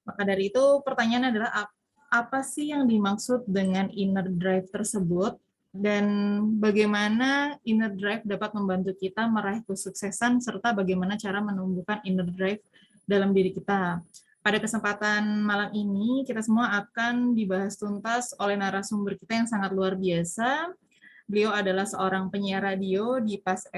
Maka dari itu pertanyaannya adalah apa sih yang dimaksud dengan inner drive tersebut dan bagaimana inner drive dapat membantu kita meraih kesuksesan serta bagaimana cara menumbuhkan inner drive dalam diri kita. Pada kesempatan malam ini kita semua akan dibahas tuntas oleh narasumber kita yang sangat luar biasa. Beliau adalah seorang penyiar radio di Pas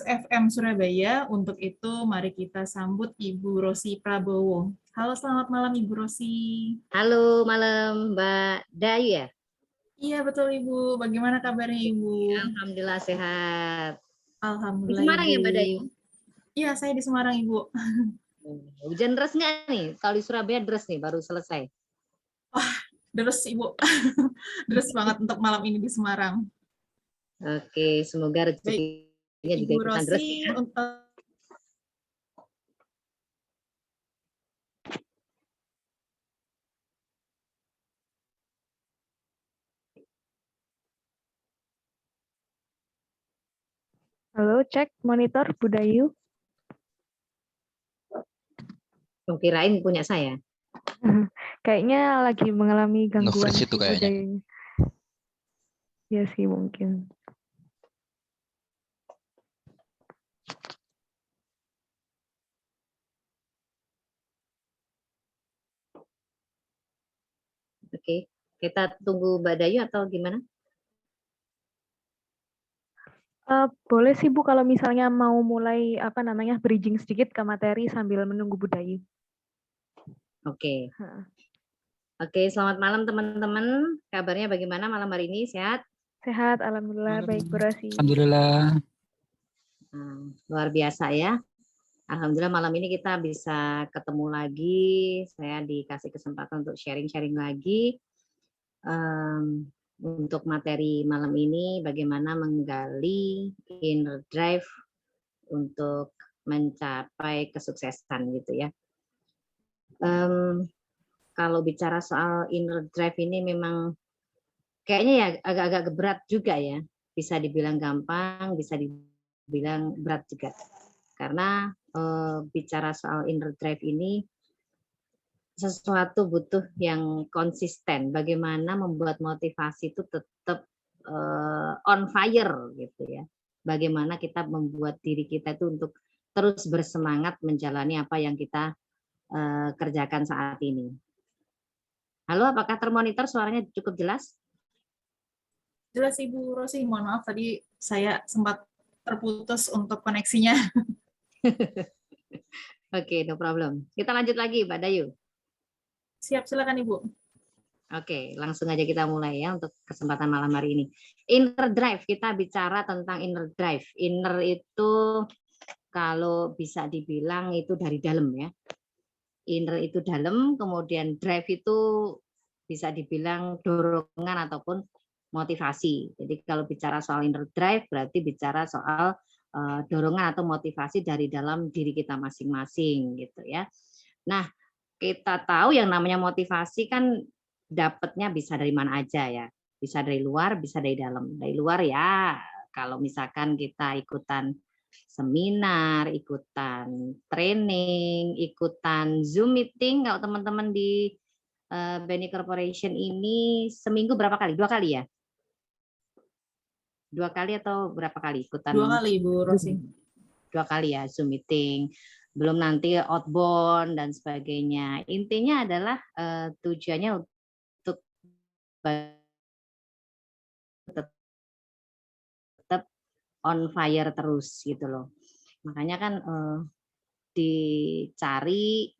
FM Surabaya. Untuk itu, mari kita sambut Ibu Rosi Prabowo. Halo, selamat malam Ibu Rosi. Halo, malam Mbak Dayu ya? Iya, betul Ibu. Bagaimana kabarnya Ibu? Alhamdulillah sehat. Di Alhamdulillah Semarang Ibu. ya Mbak Dayu? Iya, saya di Semarang Ibu. Hujan deras nggak nih? Kalau di Surabaya deras nih, baru selesai. Wah, deres Ibu. Deres banget untuk malam ini di Semarang. Oke, semoga rezekinya juga Ibu ikutan deras Rosi, ya. Halo, cek monitor Budayu. Kirain punya saya. Kayaknya lagi mengalami gangguan Nge-freeze si itu kayaknya. Budayunya. Ya sih mungkin. Oke, kita tunggu Mbak Dayu atau gimana? Boleh sih Bu kalau misalnya mau mulai bridging sedikit ke materi sambil menunggu Budayu. Oke. Oke, selamat malam teman-teman. Kabarnya bagaimana malam hari ini? Sehat? Sehat, alhamdulillah. Baik, Bu Rosi. Alhamdulillah. Luar biasa ya. Alhamdulillah malam ini kita bisa ketemu lagi. Saya dikasih kesempatan untuk sharing-sharing lagi. Untuk materi malam ini bagaimana menggali inner drive untuk mencapai kesuksesan gitu ya. Kalau bicara soal inner drive ini memang kayaknya ya agak-agak berat juga ya. Bisa dibilang gampang, bisa dibilang berat juga. Karena bicara soal inner drive ini sesuatu butuh yang konsisten. Bagaimana membuat motivasi itu tetap on fire gitu ya. Bagaimana kita membuat diri kita itu untuk terus bersemangat menjalani apa yang kita kerjakan saat ini. Halo, apakah termonitor suaranya cukup jelas? Jelas Ibu Rosi, mohon maaf tadi saya sempat terputus untuk koneksinya. Oke, no problem. Kita lanjut lagi, Mbak Dayu. Siap, silakan Ibu. Oke, langsung aja kita mulai ya untuk kesempatan malam hari ini. Inner drive, kita bicara tentang inner drive. Inner itu kalau bisa dibilang itu dari dalam ya. Inner itu dalam, kemudian drive itu bisa dibilang dorongan ataupun motivasi. Jadi kalau bicara soal inner drive berarti bicara soal dorongan atau motivasi dari dalam diri kita masing-masing gitu ya. Nah, kita tahu yang namanya motivasi kan dapatnya bisa dari mana aja ya. Bisa dari luar, bisa dari dalam. Dari luar ya kalau misalkan kita ikutan seminar, ikutan training, ikutan Zoom meeting. Kalau teman-teman di BNI Corporation ini seminggu berapa kali? 2 kali ya? 2 kali atau berapa kali ikutan? 2 kali Ibu Rosi. 2 kali ya Zoom meeting. Belum nanti outbound dan sebagainya. Intinya adalah tujuannya untuk tetap on fire terus gitu loh. Makanya kan dicari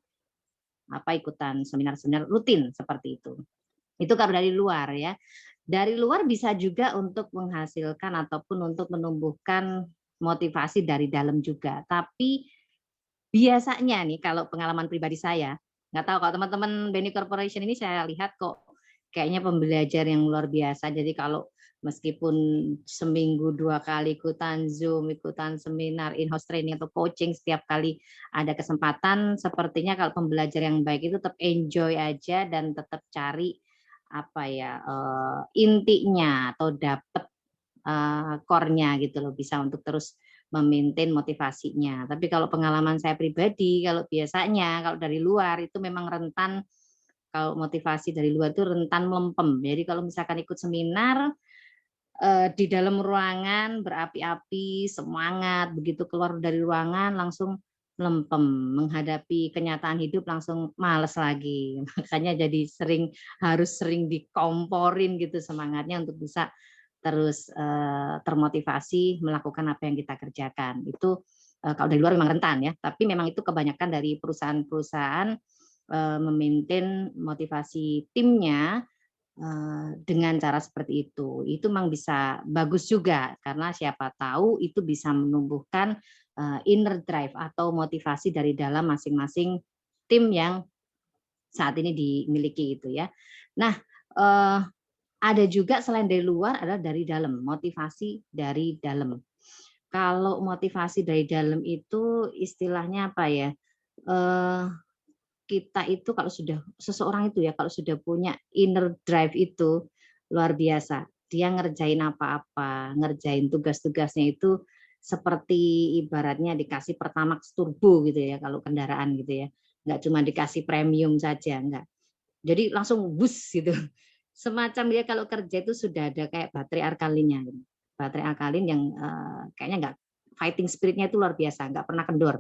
ikutan seminar-seminar rutin seperti itu. Itu kalau dari luar ya. Dari luar bisa juga untuk menghasilkan ataupun untuk menumbuhkan motivasi dari dalam juga. Tapi biasanya nih kalau pengalaman pribadi saya, nggak tahu kalau teman-teman BNI Corporation ini saya lihat kok kayaknya pembelajar yang luar biasa. Jadi kalau meskipun seminggu 2 kali ikutan Zoom, ikutan seminar, in-house training atau coaching setiap kali ada kesempatan, sepertinya kalau pembelajar yang baik itu tetap enjoy aja dan tetap cari intinya atau dapat core-nya gitu loh, bisa untuk terus memaintain motivasinya. Tapi kalau pengalaman saya pribadi, kalau biasanya kalau dari luar itu memang rentan, kalau motivasi dari luar itu rentan melempem. Jadi kalau misalkan ikut seminar, di dalam ruangan berapi-api, semangat, begitu keluar dari ruangan langsung melempem, menghadapi kenyataan hidup langsung males lagi. Makanya jadi harus sering dikomporin gitu semangatnya untuk bisa terus termotivasi melakukan apa yang kita kerjakan. Itu kalau dari luar memang rentan ya, tapi memang itu kebanyakan dari perusahaan-perusahaan memaintain motivasi timnya dengan cara seperti itu. Itu memang bisa bagus juga karena siapa tahu itu bisa menumbuhkan inner drive atau motivasi dari dalam masing-masing tim yang saat ini dimiliki itu ya. Nah, ada juga selain dari luar adalah dari dalam, motivasi dari dalam. Kalau motivasi dari dalam itu istilahnya apa ya? Kita itu kalau sudah seseorang itu ya kalau sudah punya inner drive itu luar biasa. Dia ngerjain apa-apa, ngerjain tugas-tugasnya itu seperti ibaratnya dikasih Pertamax turbo gitu ya kalau kendaraan gitu ya. Nggak cuma dikasih premium saja, enggak. Jadi langsung bus gitu. Semacam dia kalau kerja itu sudah ada kayak baterai alkalinnya. Baterai alkalin yang kayaknya nggak fighting spiritnya itu luar biasa, nggak pernah kendor.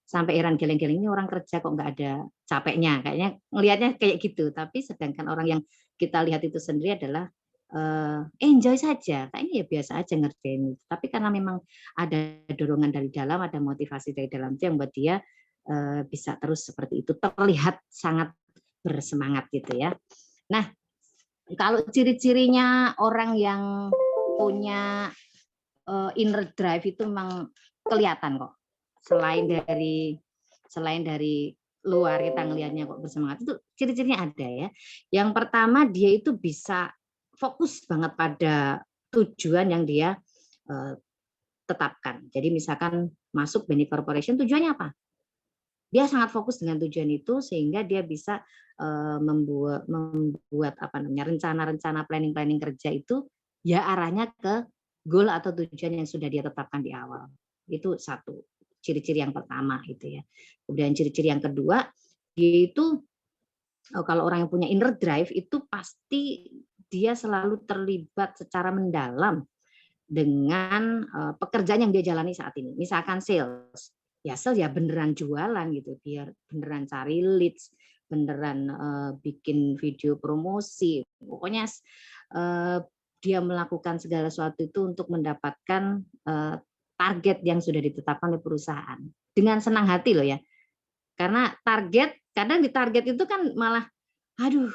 Sampai heran geleng-geleng ini orang kerja kok nggak ada capeknya, kayaknya ngelihatnya kayak gitu. Tapi sedangkan orang yang kita lihat itu sendiri adalah enjoy saja, kayaknya ya biasa aja ngerjain. Tapi karena memang ada dorongan dari dalam, ada motivasi dari dalam itu yang buat dia bisa terus seperti itu, terlihat sangat bersemangat gitu ya. Nah, kalau ciri-cirinya orang yang punya inner drive itu memang kelihatan kok. Selain dari luar kita ngelihatnya kok bersemangat, itu ciri-cirinya ada ya. Yang pertama dia itu bisa fokus banget pada tujuan yang dia tetapkan. Jadi misalkan masuk Benny Corporation tujuannya apa? Dia sangat fokus dengan tujuan itu sehingga dia bisa membuat apa namanya rencana-rencana planning kerja itu ya arahnya ke goal atau tujuan yang sudah dia tetapkan di awal. Itu satu ciri-ciri yang pertama itu ya. Kemudian ciri-ciri yang kedua, dia itu kalau orang yang punya inner drive itu pasti dia selalu terlibat secara mendalam dengan pekerjaan yang dia jalani saat ini. Misalkan sales, ya sales ya beneran jualan gitu, biar beneran cari leads, beneran bikin video promosi, pokoknya dia melakukan segala sesuatu itu untuk mendapatkan target yang sudah ditetapkan oleh perusahaan dengan senang hati loh ya, karena target kadang di target itu kan malah aduh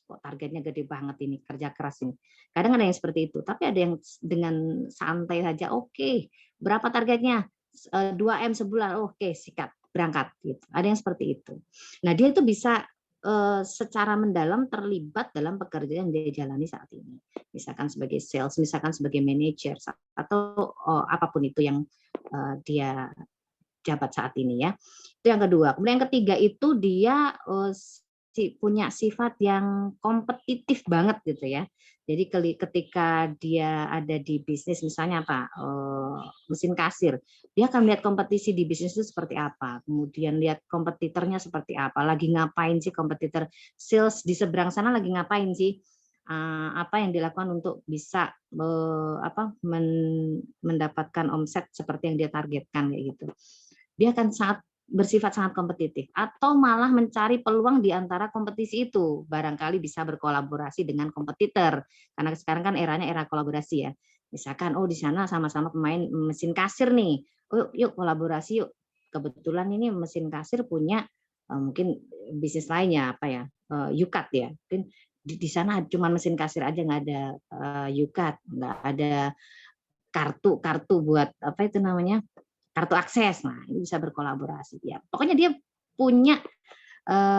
kok targetnya gede banget ini, kerja keras ini. Kadang ada yang seperti itu, tapi ada yang dengan santai saja, oke, berapa targetnya? 2M sebulan, oke, sikat, berangkat. Gitu. Ada yang seperti itu. Nah, dia itu bisa secara mendalam terlibat dalam pekerjaan yang dia jalani saat ini. Misalkan sebagai sales, misalkan sebagai manajer, atau apapun itu yang dia jabat saat ini ya. Itu yang kedua. Kemudian yang ketiga itu dia punya sifat yang kompetitif banget gitu ya. Jadi ketika dia ada di bisnis misalnya apa mesin kasir, dia akan lihat kompetisi di bisnis itu seperti apa, kemudian lihat kompetitornya seperti apa, lagi ngapain sih kompetitor sales di seberang sana lagi ngapain sih, apa yang dilakukan untuk bisa mendapatkan omset seperti yang dia targetkan kayak gitu. Dia akan bersifat sangat kompetitif atau malah mencari peluang di antara kompetisi itu, barangkali bisa berkolaborasi dengan kompetitor karena sekarang kan eranya era kolaborasi ya. Misalkan di sana sama-sama pemain mesin kasir nih, yuk kolaborasi yuk, kebetulan ini mesin kasir punya mungkin bisnis lainnya apa ya, Yukat ya, mungkin di sana cuma mesin kasir aja nggak ada Yukat, nggak ada kartu buat apa itu namanya, kartu akses. Nah, ini bisa berkolaborasi ya. Pokoknya dia punya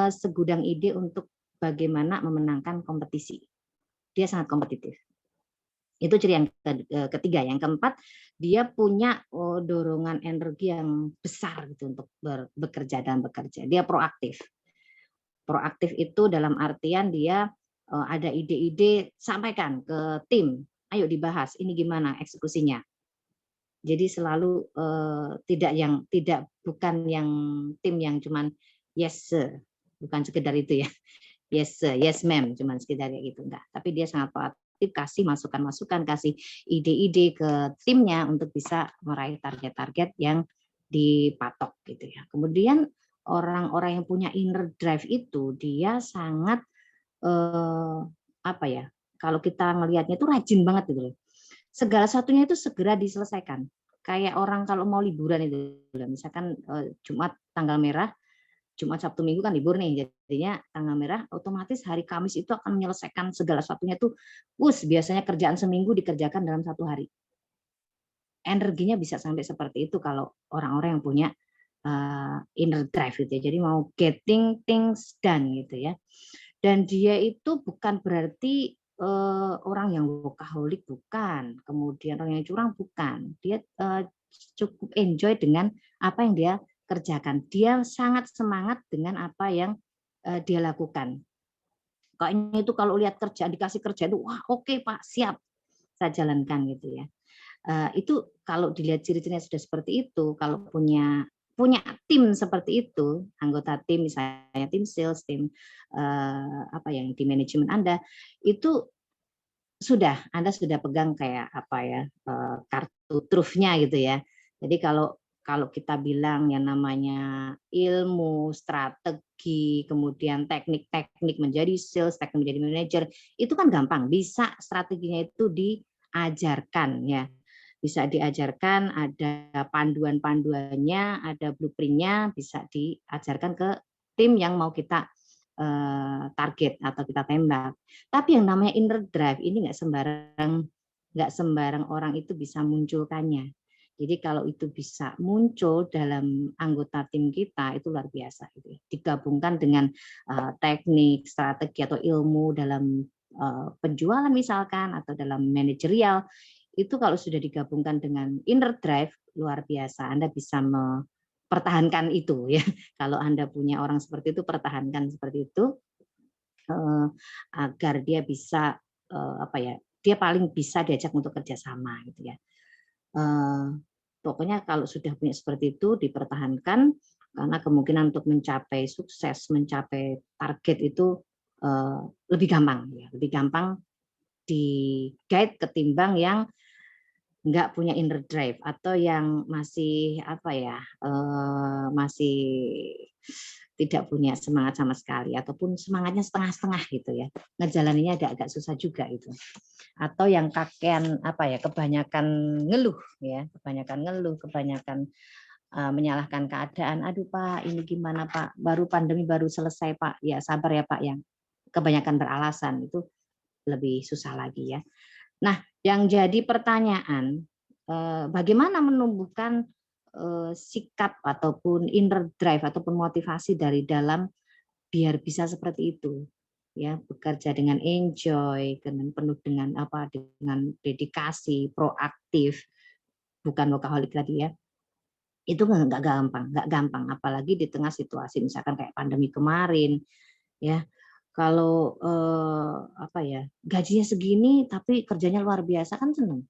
segudang ide untuk bagaimana memenangkan kompetisi. Dia sangat kompetitif. Itu ciri yang ketiga. Yang keempat, dia punya dorongan energi yang besar gitu untuk bekerja dan bekerja. Dia proaktif. Proaktif itu dalam artian dia ada ide-ide sampaikan ke tim. Ayo dibahas, ini gimana eksekusinya. Jadi selalu bukan yang tim yang cuman yes sir, bukan sekedar itu ya. Yes sir, yes ma'am, cuman sekedar kayak gitu enggak. Tapi dia sangat proaktif, kasih masukan-masukan, kasih ide-ide ke timnya untuk bisa meraih target-target yang dipatok gitu ya. Kemudian orang-orang yang punya inner drive itu dia sangat apa ya? Kalau kita ngelihatnya itu rajin banget gitu loh. Segala satunya itu segera diselesaikan. Kayak orang kalau mau liburan itu, misalkan Jumat tanggal merah, Jumat Sabtu Minggu kan libur nih, jadinya tanggal merah otomatis hari Kamis itu akan menyelesaikan segala satunya tuh, biasanya kerjaan seminggu dikerjakan dalam 1 hari. Energinya bisa sampai seperti itu kalau orang-orang yang punya inner drive gitu ya. Jadi mau getting things done gitu ya. Dan dia itu bukan berarti orang yang workaholic, bukan. Kemudian orang yang curang, bukan. Dia cukup enjoy dengan apa yang dia kerjakan. Dia sangat semangat dengan apa yang dia lakukan. Kayaknya itu kalau lihat kerjaan, dikasih kerja itu, wah oke Pak, siap, saya jalankan gitu ya. Itu kalau dilihat ciri-cirinya sudah seperti itu, kalau punya tim seperti itu, anggota tim misalnya tim sales, tim apa yang di manajemen Anda, itu Anda sudah pegang kayak apa ya, kartu truf-nya gitu ya. Jadi kalau kita bilang yang namanya ilmu, strategi, kemudian teknik-teknik menjadi sales, teknik menjadi manajer, itu kan gampang, bisa strateginya itu diajarkan ya. Bisa diajarkan, ada panduan-panduannya, ada blueprint-nya, bisa diajarkan ke tim yang mau kita target atau kita tembak. Tapi yang namanya inner drive ini nggak sembarang orang itu bisa munculkannya. Jadi kalau itu bisa muncul dalam anggota tim kita itu luar biasa gitu ya. Digabungkan dengan teknik, strategi atau ilmu dalam penjualan misalkan atau dalam manajerial, itu kalau sudah digabungkan dengan inner drive luar biasa. Anda bisa pertahankan itu ya. Kalau Anda punya orang seperti itu, pertahankan seperti itu agar dia bisa apa ya? Dia paling bisa diajak untuk kerjasama gitu ya. Pokoknya kalau sudah punya seperti itu dipertahankan, karena kemungkinan untuk mencapai sukses, mencapai target itu lebih gampang ya, lebih gampang di guide ketimbang yang nggak punya inner drive atau yang masih apa ya, masih tidak punya semangat sama sekali ataupun semangatnya setengah-setengah gitu ya, ngejalaninnya agak-agak susah juga itu. Atau yang kakean apa ya, kebanyakan ngeluh ya, kebanyakan menyalahkan keadaan. Aduh Pak, ini gimana Pak? Baru pandemi baru selesai Pak. Ya sabar ya Pak, yang kebanyakan beralasan itu lebih susah lagi ya. Nah, yang jadi pertanyaan, bagaimana menumbuhkan sikap ataupun inner drive ataupun motivasi dari dalam biar bisa seperti itu, ya bekerja dengan enjoy, dengan penuh dengan apa, dengan dedikasi, proaktif, bukan workaholic tadi ya. Itu nggak gampang, apalagi di tengah situasi misalkan kayak pandemi kemarin, ya. Kalau apa ya, gajinya segini tapi kerjanya luar biasa kan seneng.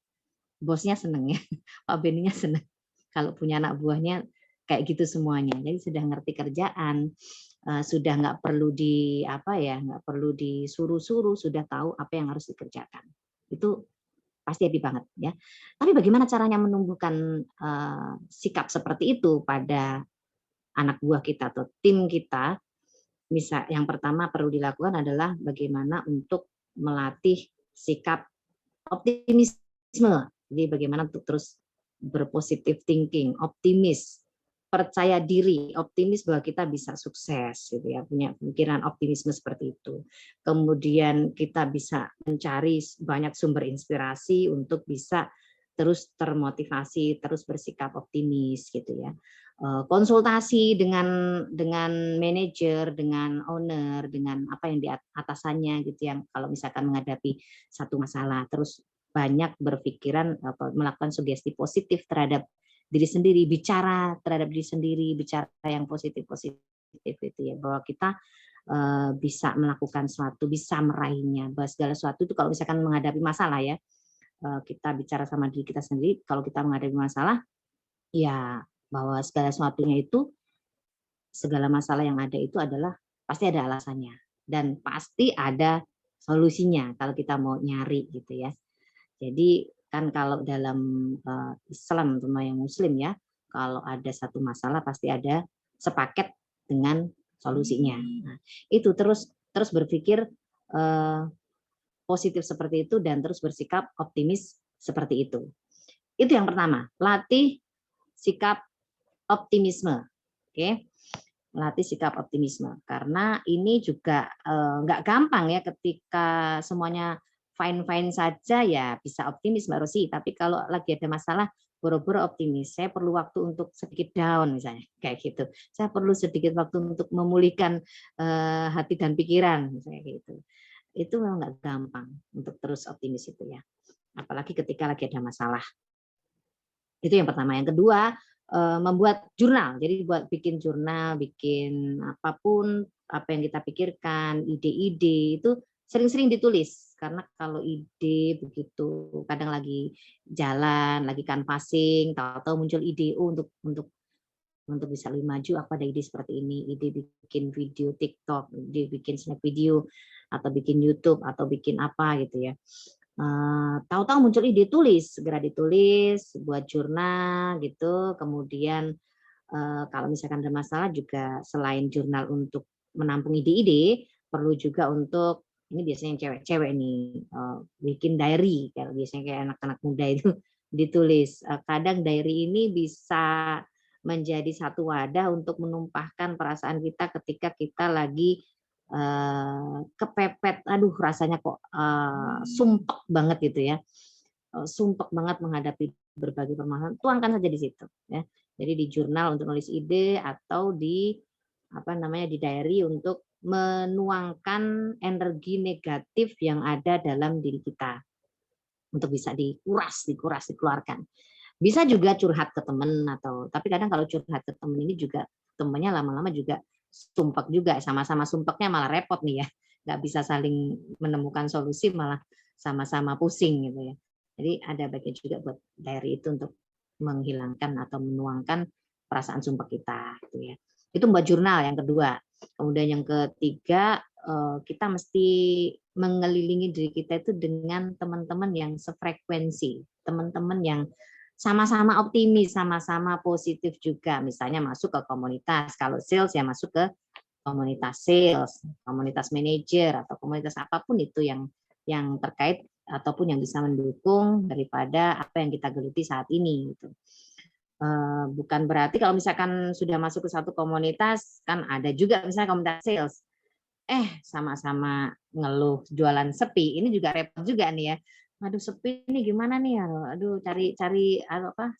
Bosnya seneng ya, Pak Beninya seneng. Kalau punya anak buahnya kayak gitu semuanya. Jadi sudah ngerti kerjaan, sudah nggak perlu nggak perlu disuruh-suruh, sudah tahu apa yang harus dikerjakan. Itu pasti happy banget ya. Tapi bagaimana caranya menumbuhkan sikap seperti itu pada anak buah kita atau tim kita? Misal yang pertama perlu dilakukan adalah bagaimana untuk melatih sikap optimisme. Jadi bagaimana untuk terus berpositif thinking, optimis, percaya diri, optimis bahwa kita bisa sukses gitu ya, punya pemikiran optimisme seperti itu. Kemudian kita bisa mencari banyak sumber inspirasi untuk bisa terus termotivasi, terus bersikap optimis gitu ya. Konsultasi dengan manajer, dengan owner, dengan apa yang di atasannya gitu yang kalau misalkan menghadapi satu masalah, terus banyak berpikiran melakukan sugesti positif terhadap diri sendiri, bicara terhadap diri sendiri, bicara yang positif-positif itu ya, bahwa kita bisa melakukan sesuatu, bisa meraihnya, bahwa segala sesuatu itu kalau misalkan menghadapi masalah ya, kita bicara sama diri kita sendiri, kalau kita menghadapi masalah, ya bahwa segala sesuatunya itu, segala masalah yang ada itu adalah pasti ada alasannya dan pasti ada solusinya kalau kita mau nyari gitu ya. Jadi kan kalau dalam Islam, terutama yang Muslim ya, kalau ada satu masalah pasti ada sepaket dengan solusinya. Nah, itu terus berpikir positif seperti itu dan terus bersikap optimis seperti itu. Itu yang pertama, latih sikap optimisme. Oke. Latih sikap optimisme karena ini juga nggak gampang ya ketika semuanya fine saja ya bisa optimis Mbak Rosi, tapi kalau lagi ada masalah boro-boro optimis, saya perlu waktu untuk sedikit down misalnya kayak gitu, saya perlu sedikit waktu untuk memulihkan hati dan pikiran misalnya kayak gitu. Itu memang nggak gampang untuk terus optimis itu ya, apalagi ketika lagi ada masalah. Itu yang pertama. Yang kedua, membuat jurnal. Jadi bikin jurnal, bikin apapun apa yang kita pikirkan, ide-ide itu sering-sering ditulis. Karena kalau ide begitu kadang lagi jalan, lagi canvassing, tahu-tahu muncul ide untuk bisa lebih maju, aku ada ide seperti ini, ide bikin video TikTok, ide bikin snap video, atau bikin YouTube, atau bikin apa gitu ya. Tahu-tahu muncul ide, tulis, segera ditulis, buat jurnal gitu. Kemudian kalau misalkan ada masalah juga selain jurnal untuk menampung ide-ide, perlu juga untuk ini biasanya yang cewek-cewek nih bikin diary, kalau biasanya kayak anak-anak muda itu ditulis. Kadang diary ini bisa menjadi satu wadah untuk menumpahkan perasaan kita ketika kita lagi kepepet, aduh rasanya kok sumpek banget gitu ya, sumpek banget menghadapi berbagai permasalahan, tuangkan saja di situ ya. Jadi di jurnal untuk nulis ide atau di di diary untuk menuangkan energi negatif yang ada dalam diri kita untuk bisa dikeluarkan. Bisa juga curhat ke teman tapi kadang kalau curhat ke teman ini juga temannya lama-lama juga sumpek juga, sama-sama sumpeknya malah repot nih ya, nggak bisa saling menemukan solusi, malah sama-sama pusing gitu ya. Jadi ada baiknya juga buat diary itu untuk menghilangkan atau menuangkan perasaan sumpek kita gitu ya. Itu buat jurnal yang kedua. Kemudian yang ketiga, kita mesti mengelilingi diri kita itu dengan teman-teman yang sefrekuensi, teman-teman yang sama-sama optimis, sama-sama positif juga. Misalnya masuk ke komunitas, kalau sales ya masuk ke komunitas sales, komunitas manajer atau komunitas apapun itu yang terkait ataupun yang bisa mendukung daripada apa yang kita geluti saat ini gitu. Bukan berarti kalau misalkan sudah masuk ke satu komunitas, kan ada juga misalnya komunitas sales, sama-sama ngeluh jualan sepi, ini juga repot juga nih ya. Waduh sepi ini gimana nih ya, aduh cari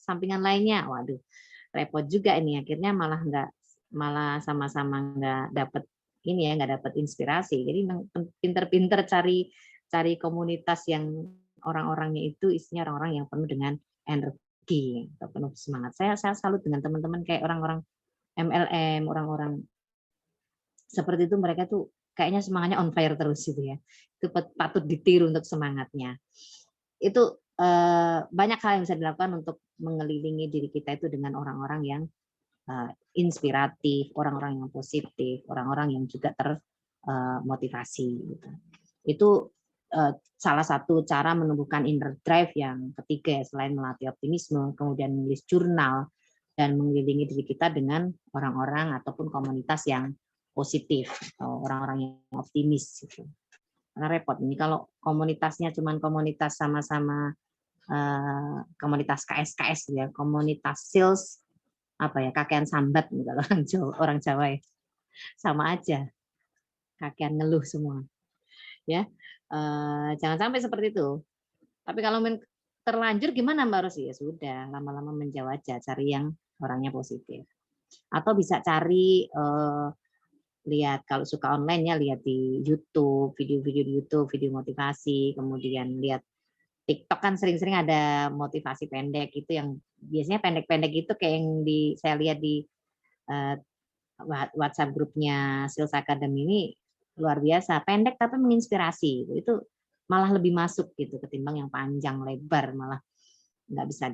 sampingan lainnya, waduh repot juga ini, akhirnya malah sama-sama nggak dapat ini ya, nggak dapat inspirasi. Jadi pinter-pinter cari komunitas yang orang-orangnya itu isinya orang-orang yang penuh dengan energi, penuh semangat. Saya salut dengan teman-teman kayak orang-orang MLM, orang-orang seperti itu, mereka tuh kayaknya semangatnya on fire terus gitu ya. Itu patut ditiru untuk semangatnya. Itu banyak hal yang bisa dilakukan untuk mengelilingi diri kita itu dengan orang-orang yang inspiratif, orang-orang yang positif, orang-orang yang juga termotivasi gitu. Itu salah satu cara menumbuhkan inner drive yang ketiga ya, selain melatih optimisme, kemudian menulis jurnal dan mengelilingi diri kita dengan orang-orang ataupun komunitas yang positif atau orang-orang yang optimis gitu. Karena repot ini kalau komunitasnya cuman komunitas sama-sama komunitas KS ya, komunitas sales kakean sambat gitu, orang Jawa ya. Sama aja. Kakean ngeluh semua. Ya. Jangan sampai seperti itu. Tapi kalau terlanjur gimana Mbak Rosi? Ya sudah, lama-lama menjauh aja, cari yang orangnya positif. Atau bisa cari lihat kalau suka online ya, lihat di YouTube, video-video di YouTube, video motivasi, kemudian lihat TikTok kan sering-sering ada motivasi pendek itu yang biasanya pendek-pendek itu kayak yang saya lihat di WhatsApp grupnya Sales Academy ini luar biasa, pendek tapi menginspirasi. Itu malah lebih masuk gitu ketimbang yang panjang lebar, malah nggak bisa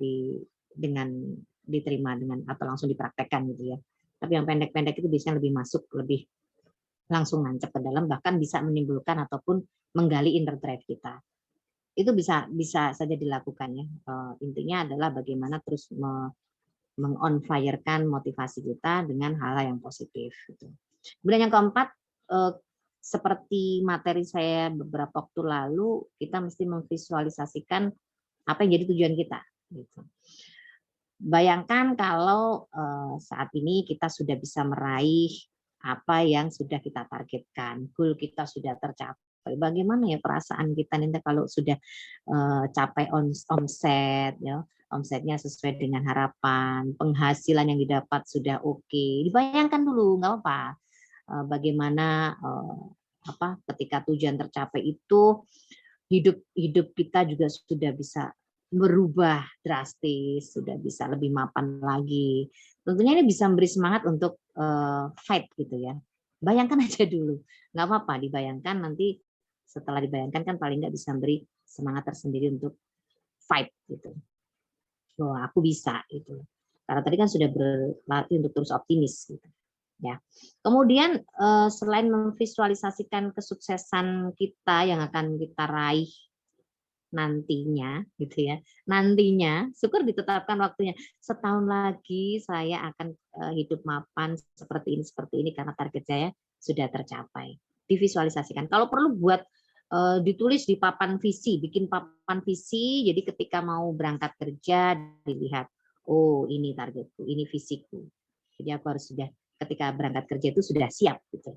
diterima dengan atau langsung dipraktekkan gitu ya. Tapi yang pendek-pendek itu biasanya lebih masuk, lebih langsung nancep ke dalam, bahkan bisa menimbulkan ataupun menggali inner drive kita. Itu bisa saja dilakukan ya. Intinya adalah bagaimana terus meng-on fire-kan motivasi kita dengan hal yang positif. Gitu. Kemudian yang keempat, seperti materi saya beberapa waktu lalu, kita mesti memvisualisasikan apa yang jadi tujuan kita. Gitu. Bayangkan kalau saat ini kita sudah bisa meraih apa yang sudah kita targetkan, goal kita sudah tercapai. Bagaimana ya perasaan kita nanti kalau sudah capai omset, ya, omsetnya sesuai dengan harapan, penghasilan yang didapat sudah oke. Dibayangkan dulu, nggak apa-apa. Bagaimana ketika tujuan tercapai itu hidup kita juga sudah bisa berubah drastis, sudah bisa lebih mapan lagi. Tentunya ini bisa memberi semangat untuk fight gitu ya. Bayangkan aja dulu, nggak apa-apa dibayangkan, nanti setelah dibayangkan kan paling nggak bisa memberi semangat tersendiri untuk fight gitu. Wah, aku bisa gitu. Karena tadi kan sudah berlatih untuk terus optimis gitu. Ya. Kemudian selain memvisualisasikan kesuksesan kita yang akan kita raih nantinya gitu ya. Nantinya syukur ditetapkan waktunya. Setahun lagi saya akan hidup mapan seperti ini karena target saya sudah tercapai. Divisualisasikan. Kalau perlu buat ditulis di papan visi, bikin papan visi, jadi ketika mau berangkat kerja dilihat, oh ini targetku, ini visiku. Jadi aku harus sudah ketika berangkat kerja itu sudah siap gitu.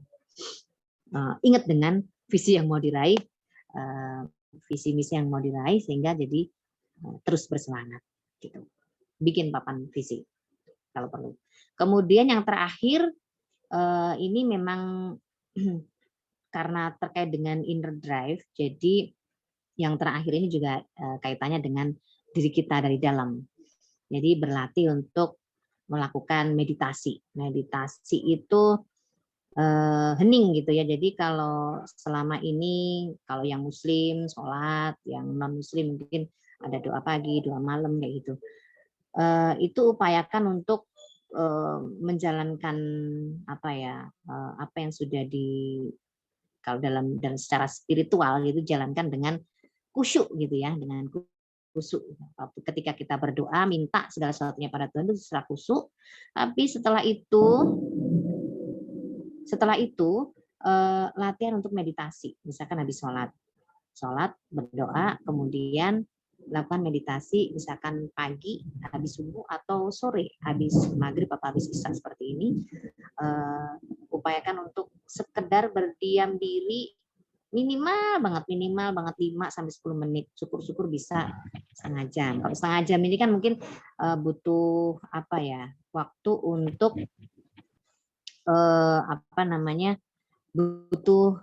Ingat dengan visi yang mau diraih, visi misi yang mau diraih, sehingga jadi terus bersemangat gitu. Bikin papan visi kalau perlu. Kemudian yang terakhir ini memang karena terkait dengan inner drive, jadi yang terakhir ini juga kaitannya dengan diri kita dari dalam. Jadi berlatih untuk melakukan meditasi. Meditasi itu hening gitu ya. Jadi kalau selama ini kalau yang muslim sholat, yang non muslim mungkin ada doa pagi, doa malam kayak gitu. Itu upayakan untuk menjalankan apa yang sudah kalau dalam secara spiritual gitu, jalankan dengan khusyuk gitu ya, dengan khusyuk. Ketika kita berdoa minta segala sesuatunya pada Tuhan itu secara khusyuk. Tapi setelah itu latihan untuk meditasi. Misalkan habis sholat berdoa, kemudian lakukan meditasi, misalkan pagi habis subuh atau sore habis maghrib atau habis isya seperti ini. Upayakan untuk sekedar berdiam diri minimal banget 5 sampai 10 menit. Syukur-syukur bisa setengah jam. Kalau setengah jam ini kan mungkin butuh waktu untuk butuh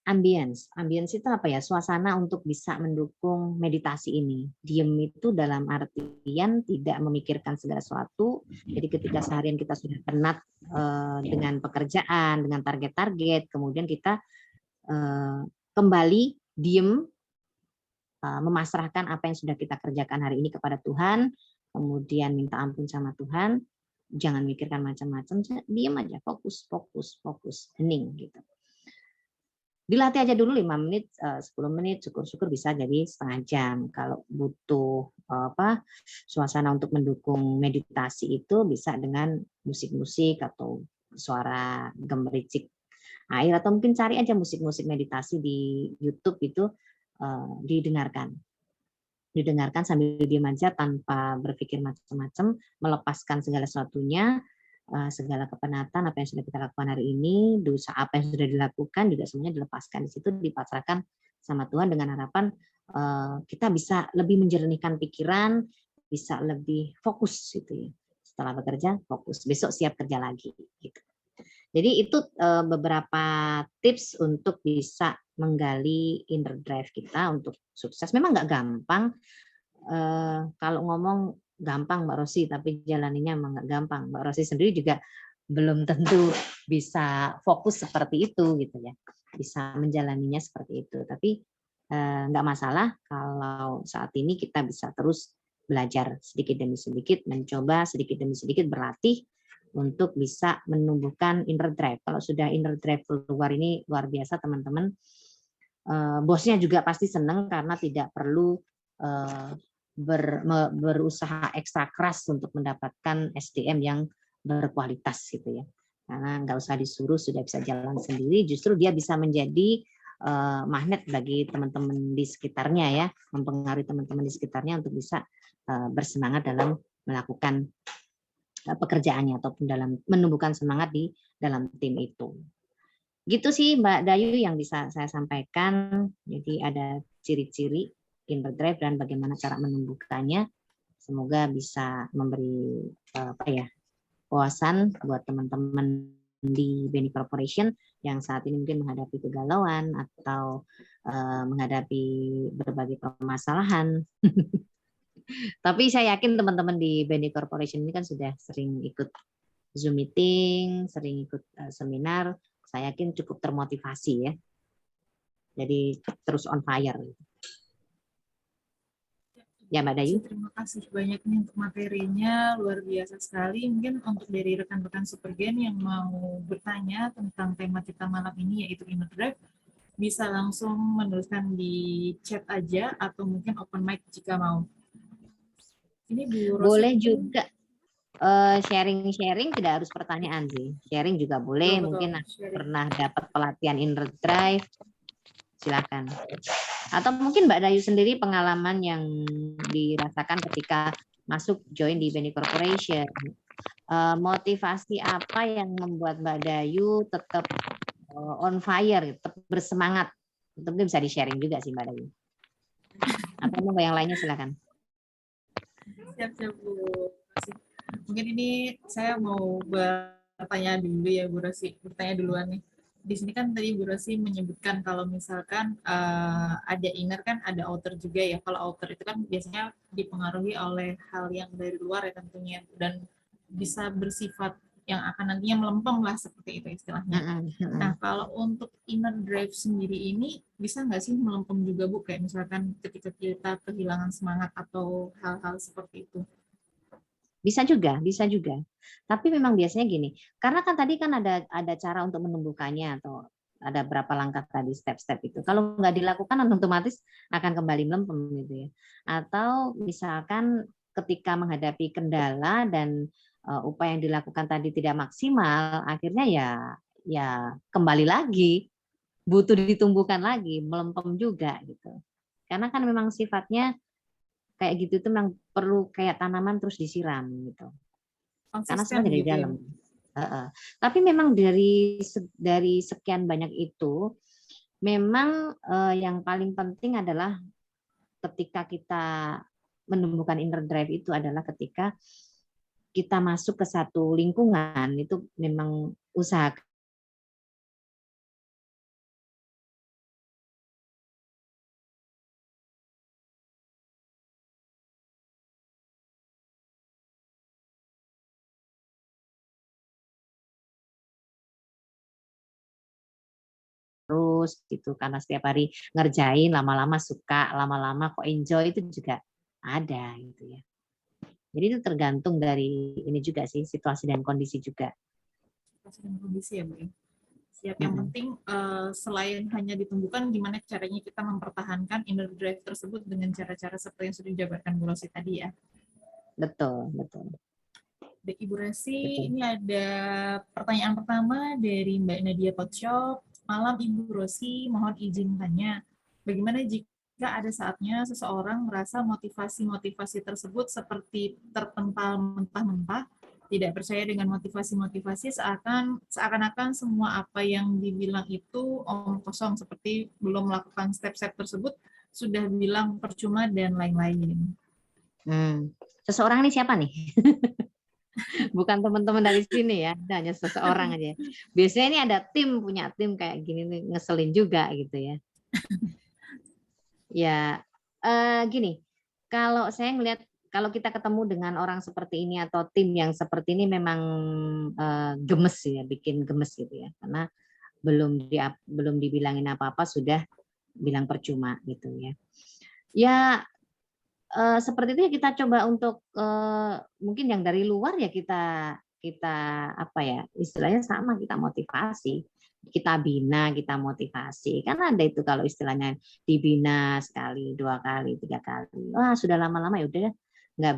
ambience. Ambience itu suasana untuk bisa mendukung meditasi ini. Diam itu dalam artian tidak memikirkan segala sesuatu. Jadi ketika seharian kita sudah penat dengan pekerjaan, dengan target-target, kemudian kita kembali diam, memasrahkan apa yang sudah kita kerjakan hari ini kepada Tuhan, kemudian minta ampun sama Tuhan, jangan mikirkan macam-macam, diam aja, fokus, hening gitu. Dilatih aja dulu 5 menit, 10 menit, syukur-syukur bisa jadi setengah jam. Kalau butuh suasana untuk mendukung meditasi itu bisa dengan musik-musik atau suara gemericik air, atau mungkin cari aja musik-musik meditasi di YouTube itu didengarkan sambil diam aja tanpa berpikir macam-macam, melepaskan segala sesuatunya, segala kepenatan apa yang sudah kita lakukan hari ini, dosa apa yang sudah dilakukan juga semuanya dilepaskan di situ, dipasrahkan sama Tuhan dengan harapan kita bisa lebih menjernihkan pikiran, bisa lebih fokus gitu ya. Setelah bekerja fokus, besok siap kerja lagi gitu. Jadi itu beberapa tips untuk bisa menggali inner drive kita untuk sukses. Memang nggak gampang. Kalau ngomong gampang Mbak Rosi, tapi jalaninya emang nggak gampang. Mbak Rosi sendiri juga belum tentu bisa fokus seperti itu gitu ya, bisa menjalaninya seperti itu. Tapi nggak masalah kalau saat ini kita bisa terus belajar sedikit demi sedikit, mencoba sedikit demi sedikit berlatih untuk bisa menumbuhkan inner drive. Kalau sudah inner drive keluar ini luar biasa teman-teman. Bosnya juga pasti senang karena tidak perlu berusaha ekstra keras untuk mendapatkan SDM yang berkualitas gitu ya. Karena nggak usah disuruh, sudah bisa jalan sendiri, justru dia bisa menjadi magnet bagi teman-teman di sekitarnya ya, mempengaruhi teman-teman di sekitarnya untuk bisa bersemangat dalam melakukan pekerjaannya ataupun dalam menumbuhkan semangat di dalam tim itu. Gitu sih Mbak Dayu yang bisa saya sampaikan. Jadi ada ciri-ciri inner drive dan bagaimana cara menumbuhkannya. Semoga bisa memberi wawasan buat teman-teman di Benny Corporation yang saat ini mungkin menghadapi kegalauan atau menghadapi berbagai permasalahan. Tapi saya yakin teman-teman di Benny Corporation ini kan sudah sering ikut Zoom meeting, sering ikut seminar. Saya yakin cukup termotivasi ya. Jadi terus on fire. Ya Mbak Dayu. Terima kasih banyak nih untuk materinya, luar biasa sekali. Mungkin untuk dari rekan-rekan Supergen yang mau bertanya tentang tema kita malam ini yaitu inner drive, bisa langsung menuliskan di chat aja atau mungkin open mic jika mau. Ini Bu Rosi boleh juga sharing-sharing, tidak harus pertanyaan sih. Sharing juga boleh, mungkin pernah dapat pelatihan inner drive, silakan. Atau mungkin Mbak Dayu sendiri pengalaman yang dirasakan ketika masuk join di Benny Corporation. Motivasi apa yang membuat Mbak Dayu tetap on fire, tetap bersemangat? Itu mungkin bisa di-sharing juga sih Mbak Dayu. Atau mau yang lainnya silakan. Siap-siap Bu Rosi. Mungkin ini saya mau bertanya dulu ya Bu Rosi, bertanya duluan nih. Di sini kan tadi Bu Rosi menyebutkan kalau misalkan ada inner kan ada outer juga ya. Kalau outer itu kan biasanya dipengaruhi oleh hal yang dari luar ya tentunya dan bisa bersifat yang akan nantinya melempem lah seperti itu istilahnya. Nah kalau untuk inner drive sendiri ini bisa nggak sih melempem juga Bu? Kayak misalkan ketika kita kehilangan semangat atau hal-hal seperti itu. Bisa juga, bisa juga. Tapi memang biasanya gini, karena kan tadi kan ada cara untuk menumbuhkannya atau ada berapa langkah tadi step-step itu. Kalau nggak dilakukan otomatis akan kembali melempem gitu ya. Atau misalkan ketika menghadapi kendala dan upaya yang dilakukan tadi tidak maksimal, akhirnya ya kembali lagi, butuh ditumbuhkan lagi, melempem juga gitu. Karena kan memang sifatnya kayak gitu itu memang perlu kayak tanaman terus disiram gitu. Karena sebenarnya dari dalam. Tapi memang dari sekian banyak itu, memang yang paling penting adalah ketika kita menumbuhkan inner drive itu adalah ketika kita masuk ke satu lingkungan itu memang usaha terus gitu karena setiap hari ngerjain lama-lama suka, lama-lama kok enjoy itu juga ada gitu ya. Jadi itu tergantung dari ini juga sih situasi dan kondisi juga. Situasi dan kondisi ya Bu. Siap. Yang penting selain hanya ditumbuhkan, gimana caranya kita mempertahankan inner drive tersebut dengan cara-cara seperti yang sudah dijabarkan Bu Rosi tadi ya. Betul, betul. Ibu Rosi, ini ada pertanyaan pertama dari Mbak Nadia Potshop. Malam Ibu Rosi, mohon izin tanya, bagaimana jika ada saatnya seseorang merasa motivasi-motivasi tersebut seperti terpental mentah-mentah, tidak percaya dengan motivasi-motivasi seakan-akan semua apa yang dibilang itu omong kosong, seperti belum melakukan step-step tersebut, sudah bilang percuma dan lain-lain. Seseorang ini siapa nih? Bukan teman-teman dari sini ya, hanya seseorang aja. Biasanya ini ada punya tim kayak gini nih, ngeselin juga gitu ya. Ya, gini, kalau saya ngelihat kalau kita ketemu dengan orang seperti ini atau tim yang seperti ini memang gemes ya, bikin gemes gitu ya, karena belum dibilangin apa-apa sudah bilang percuma gitu ya. Ya seperti itu ya, kita coba untuk mungkin yang dari luar ya kita apa ya, istilahnya sama, kita motivasi, kita bina, kita motivasi. Kan ada itu kalau istilahnya dibina sekali, 2 kali, 3 kali. Wah, sudah lama-lama ya udah nggak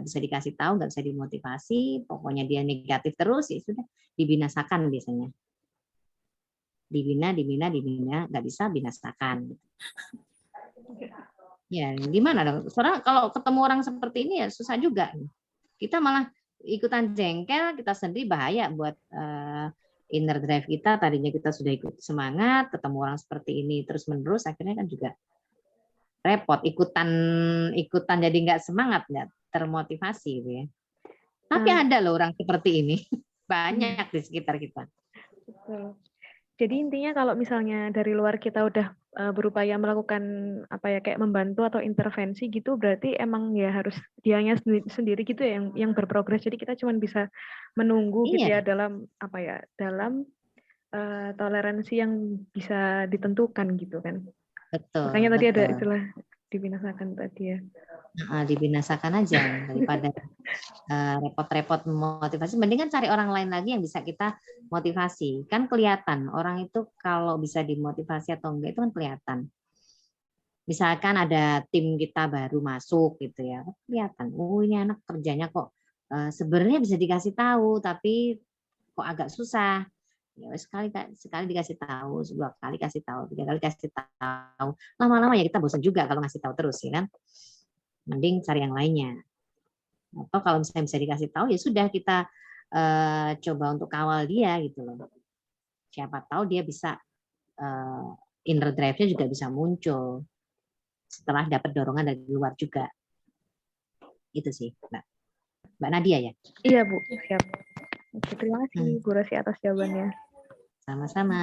bisa dikasih tahu, nggak bisa dimotivasi, pokoknya dia negatif terus, ya sudah dibinasakan biasanya. Dibina, nggak bisa binasakan. Ya, gimana dong? Soalnya kalau ketemu orang seperti ini ya susah juga. Kita malah ikutan jengkel, kita sendiri bahaya buat inner drive kita. Tadinya kita sudah ikut semangat, ketemu orang seperti ini terus-menerus, akhirnya kan juga repot. Ikutan jadi nggak semangat, nggak termotivasi gitu ya. Tapi ada loh orang seperti ini. Banyak di sekitar kita. Betul. Jadi intinya kalau misalnya dari luar kita udah berupaya melakukan apa ya kayak membantu atau intervensi gitu, berarti emang ya harus dianya sendiri gitu ya yang berprogres. Jadi kita cuma bisa menunggu gitu ya dalam apa ya, dalam toleransi yang bisa ditentukan gitu kan. Betul. Makanya tadi betul. ada istilah dibinasakan tadi ya. Dibinasakan aja daripada repot-repot memotivasi, mendingan cari orang lain lagi yang bisa kita motivasi. Kan kelihatan orang itu kalau bisa dimotivasi atau enggak itu kan kelihatan. Misalkan ada tim kita baru masuk gitu ya, kelihatan, oh ini anak kerjanya kok sebenarnya bisa dikasih tahu tapi kok agak susah. Ya sekali dikasih tahu, 2 kali kasih tahu, 3 kali kasih tahu, lama-lama ya kita bosan juga kalau ngasih tahu terus ya kan. Mending cari yang lainnya. Atau kalau misalnya bisa dikasih tahu ya sudah, kita coba untuk kawal dia gitu loh. Siapa tahu dia bisa inner drive-nya juga bisa muncul setelah dapat dorongan dari luar juga. Itu sih, Mbak Nadia ya. Iya Bu, siap. Oke, terima kasih Bu Rosi atas jawabannya. Sama-sama.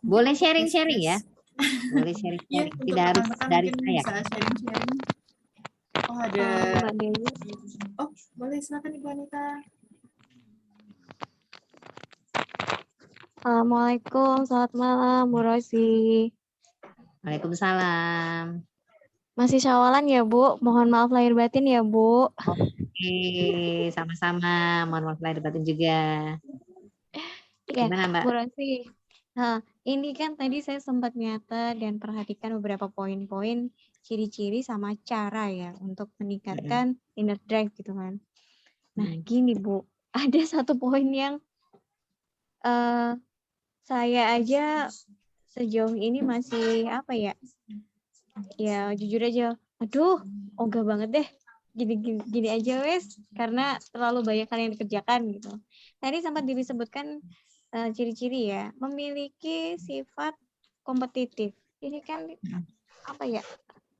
Boleh sharing-sharing ya. Boleh sharing-sharing. Tidak harus dari saya. Bisa sharing-sharing. Oh ada. Mbak Dewi. Oh boleh, silakan Ibu Anita. Assalamualaikum, selamat malam Bu Rosi. Waalaikumsalam. Masih syawalan ya Bu, mohon maaf lahir batin ya Bu. Oke, sama-sama. Mohon maaf lahir batin juga. Gimana Mbak? Bu Rosi, ini kan tadi saya sempat nyata dan perhatikan beberapa poin-poin ciri-ciri sama cara ya untuk meningkatkan inner drive gitu kan. Nah gini Bu, ada satu poin yang saya aja sejauh ini masih apa ya? Ya jujur aja, aduh ogah banget deh. Gini aja wes, karena terlalu banyak hal yang dikerjakan gitu. Tadi sempat disebutkan ciri-ciri ya, memiliki sifat kompetitif. Ini kan apa ya?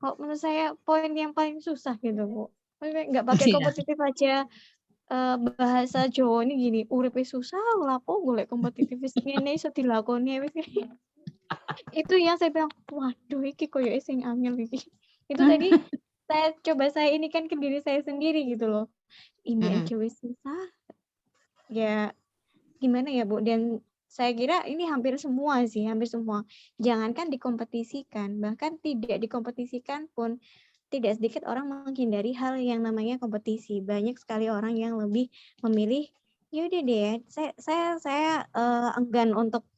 Kok menurut saya poin yang paling susah gitu Bu. Nggak pakai kompetitif aja. Bahasa Jawa ini gini, uripe susah lapo golek kompetitif ngene iso dilakoni wis. Itu yang saya bilang, waduh iki koyo sing angel iki. Itu tadi saya ini kan ke diri saya sendiri gitu loh. Ini aja wis susah. Ya gimana ya Bu, dan saya kira ini hampir semua sih, hampir semua. Jangankan dikompetisikan, bahkan tidak dikompetisikan pun tidak sedikit orang menghindari hal yang namanya kompetisi. Banyak sekali orang yang lebih memilih, yaudah deh, saya enggan untuk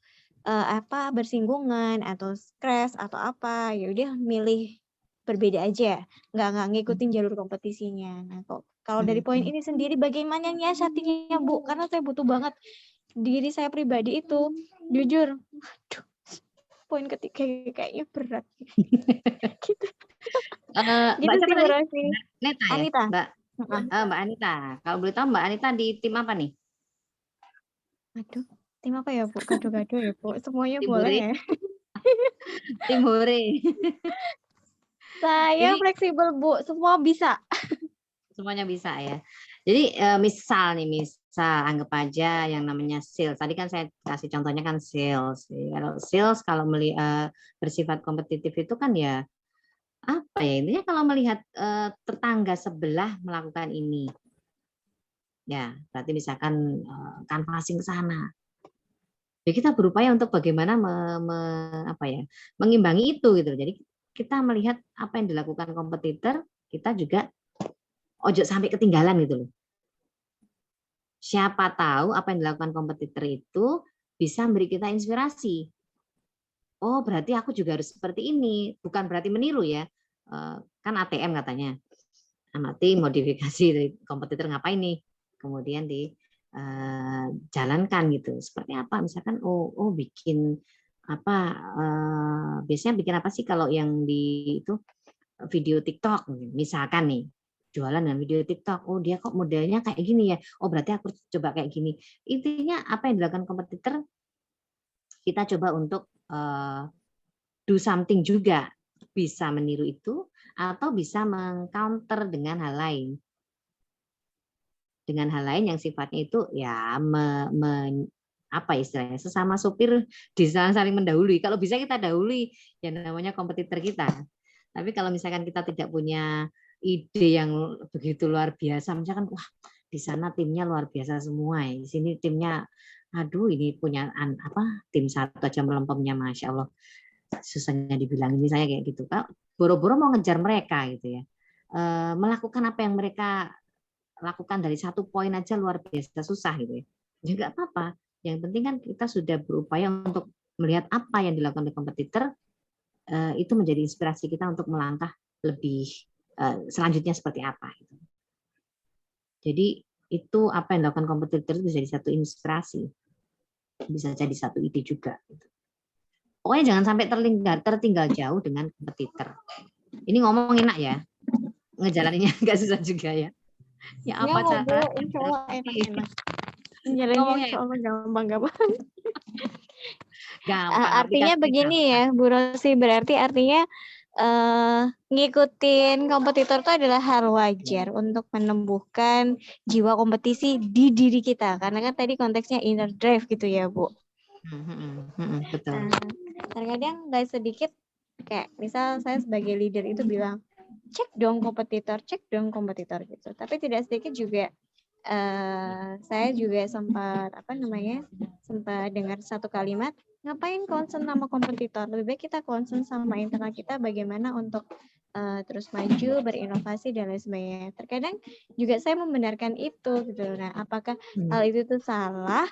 bersinggungan atau stres atau apa, yaudah milih berbeda aja, nggak ngikutin jalur kompetisinya. Nah, kalau dari poin ini sendiri, bagaimana nyiasatinya Bu? Karena saya butuh banget diri saya pribadi itu, jujur, waduh, poin ketiga kayaknya berat. Gitu. Mbak siapa tadi? Neta ya? Anita. Mbak Anita. Kalau boleh tahu Mbak Anita di tim apa nih? Aduh, tim apa ya Bu? Gado-gado ya Bu? Semuanya tim boleh Hore. ya? Tim Hore. Saya fleksibel Bu, semua bisa. Semuanya bisa ya. Jadi misal anggap aja yang namanya sales. Tadi kan saya kasih contohnya kan sales. Kalau sales bersifat kompetitif itu kan ya apa ya, intinya kalau melihat tetangga sebelah melakukan ini, ya berarti misalkan canvassing ke sana, Ya kita berupaya untuk bagaimana mengimbangi itu gitu. Jadi kita melihat apa yang dilakukan kompetitor, kita juga ojo sampai ketinggalan gitu loh. Siapa tahu apa yang dilakukan kompetitor itu bisa memberi kita inspirasi. Oh, berarti aku juga harus seperti ini. Bukan berarti meniru ya. Kan ATM katanya. Amati modifikasi dari kompetitor ngapain nih. Kemudian dijalankan gitu. Seperti apa? Misalkan bikin apa biasanya bikin apa sih kalau yang di itu video TikTok misalkan nih, jualan dengan video TikTok. Oh, dia kok modelnya kayak gini ya. Oh, berarti aku coba kayak gini. Intinya apa yang dilakukan kompetitor kita coba untuk do something juga, bisa meniru itu atau bisa mengcounter dengan hal lain. Dengan hal lain yang sifatnya itu ya apa istilahnya, sesama sopir di saling mendahului. Kalau bisa kita dahului yang namanya kompetitor kita. Tapi kalau misalkan kita tidak punya ide yang begitu luar biasa, misalkan wah di sana timnya luar biasa semua ya. Di sini timnya aduh ini punya tim satu aja melempemnya Masya Allah. Susahnya dibilang ini saya kayak gitu. Kak, boro-boro mau ngejar mereka gitu ya. Melakukan apa yang mereka lakukan dari satu poin aja luar biasa susah gitu ya. Ya nggak apa-apa. Yang penting kan kita sudah berupaya untuk melihat apa yang dilakukan oleh kompetitor, itu menjadi inspirasi kita untuk melangkah lebih selanjutnya seperti apa. Gitu. Jadi itu apa yang dilakukan kompetitor itu bisa jadi satu inspirasi, bisa jadi satu ide juga. Gitu. Pokoknya jangan sampai tertinggal jauh dengan kompetitor. Ini ngomong enak ya, ngejalaninnya agak susah juga ya. Ya apa cara? Insya Allah enak-enak. Jalannya insya Allah gampang-gampang. Artinya begini ya, Bu Rosi, berarti artinya ngikutin kompetitor itu adalah hal wajar untuk menumbuhkan jiwa kompetisi di diri kita. Karena kan tadi konteksnya inner drive gitu ya, Bu. Betul. Terkadang nggak sedikit kayak misal saya sebagai leader itu bilang, cek dong kompetitor gitu. Tapi tidak sedikit juga saya juga sempat sempat dengar satu kalimat, ngapain concern sama kompetitor, lebih baik kita concern sama internal kita bagaimana untuk terus maju, berinovasi dan lain sebagainya. Terkadang juga saya membenarkan itu gitu. Nah, apakah hal itu tuh salah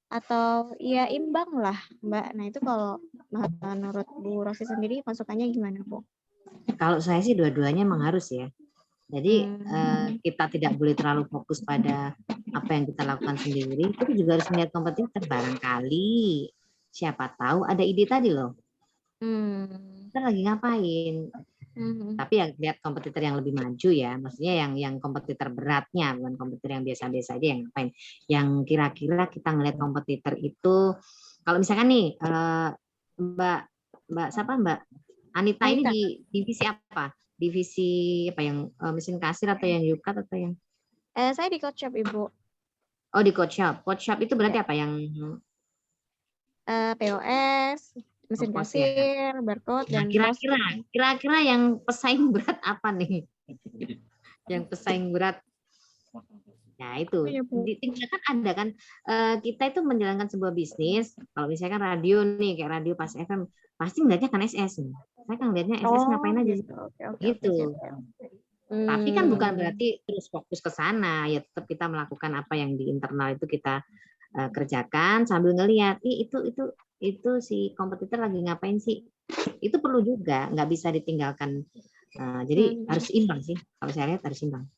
atau ya imbang lah, Mbak? Nah, itu kalau menurut Bu Rosi sendiri masukannya gimana, Bu? Kalau saya sih dua-duanya memang harus ya. Jadi kita tidak boleh terlalu fokus pada apa yang kita lakukan sendiri, tapi juga harus melihat kompetitor. Barangkali siapa tahu ada ide tadi loh. Kita lagi ngapain? Tapi yang lihat kompetitor yang lebih maju ya, maksudnya yang kompetitor beratnya, bukan kompetitor yang biasa-biasa aja yang ngapain. Yang kira-kira kita ngelihat kompetitor itu, kalau misalkan nih Mbak Anita ini di divisi apa? Divisi apa yang mesin kasir atau yang yukat atau yang? Saya di coach shop, Ibu. Oh, di coach shop. Coach shop itu berarti apa yang? POS, mesin kasir, barcode, dan kira-kira yang pesaing berat apa nih? Yang pesaing berat. Nah itu, kan ada kan, kita itu menjalankan sebuah bisnis, kalau misalkan radio nih, kayak radio Pas FM, pasti ngeliatnya kan SS. Saya kan ngeliatnya SS ngapain aja gitu. Tapi kan bukan berarti terus fokus ke sana, ya tetap kita melakukan apa yang di internal itu kita kerjakan sambil ngelihat, itu si kompetitor lagi ngapain sih? Itu perlu juga, nggak bisa ditinggalkan. Jadi harus imbang sih, kalau saya lihat harus imbang.